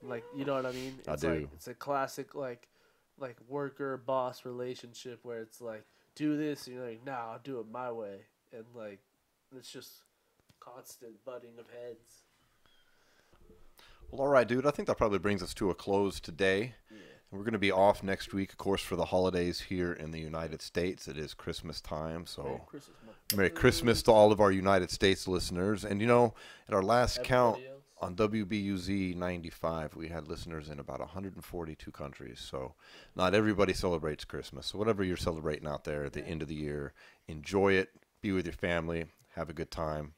Like, you know what I mean? It's I do. Like, it's a classic like worker boss relationship where it's like, do this, and you're like, nah, I'll do it my way, and like it's just constant butting of heads. Well, all right, dude. I think that probably brings us to a close today. Yeah. We're going to be off next week, of course, for the holidays here in the United States. It is Christmas time, so Merry Christmas to all of our United States listeners. And, you know, at our last count on WBUZ 95, we had listeners in about 142 countries. So not everybody celebrates Christmas. So whatever you're celebrating out there at the end of the year, enjoy it, be with your family, have a good time.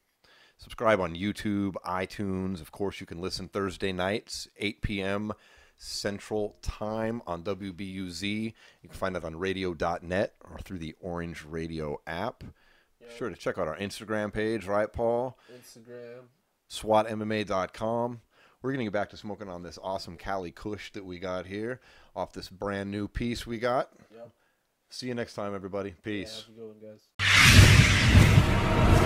Subscribe on YouTube, iTunes. Of course, you can listen Thursday nights, 8 p.m. Central Time on WBUZ. You can find that on radio.net or through the Orange Radio app. Yep. Sure to check out our Instagram page, right, Paul? Instagram. SWATMMA.com. We're going to get back to smoking on this awesome Cali Kush that we got here off this brand new piece we got. Yep. See you next time, everybody. Peace. Yeah, have a good one, guys.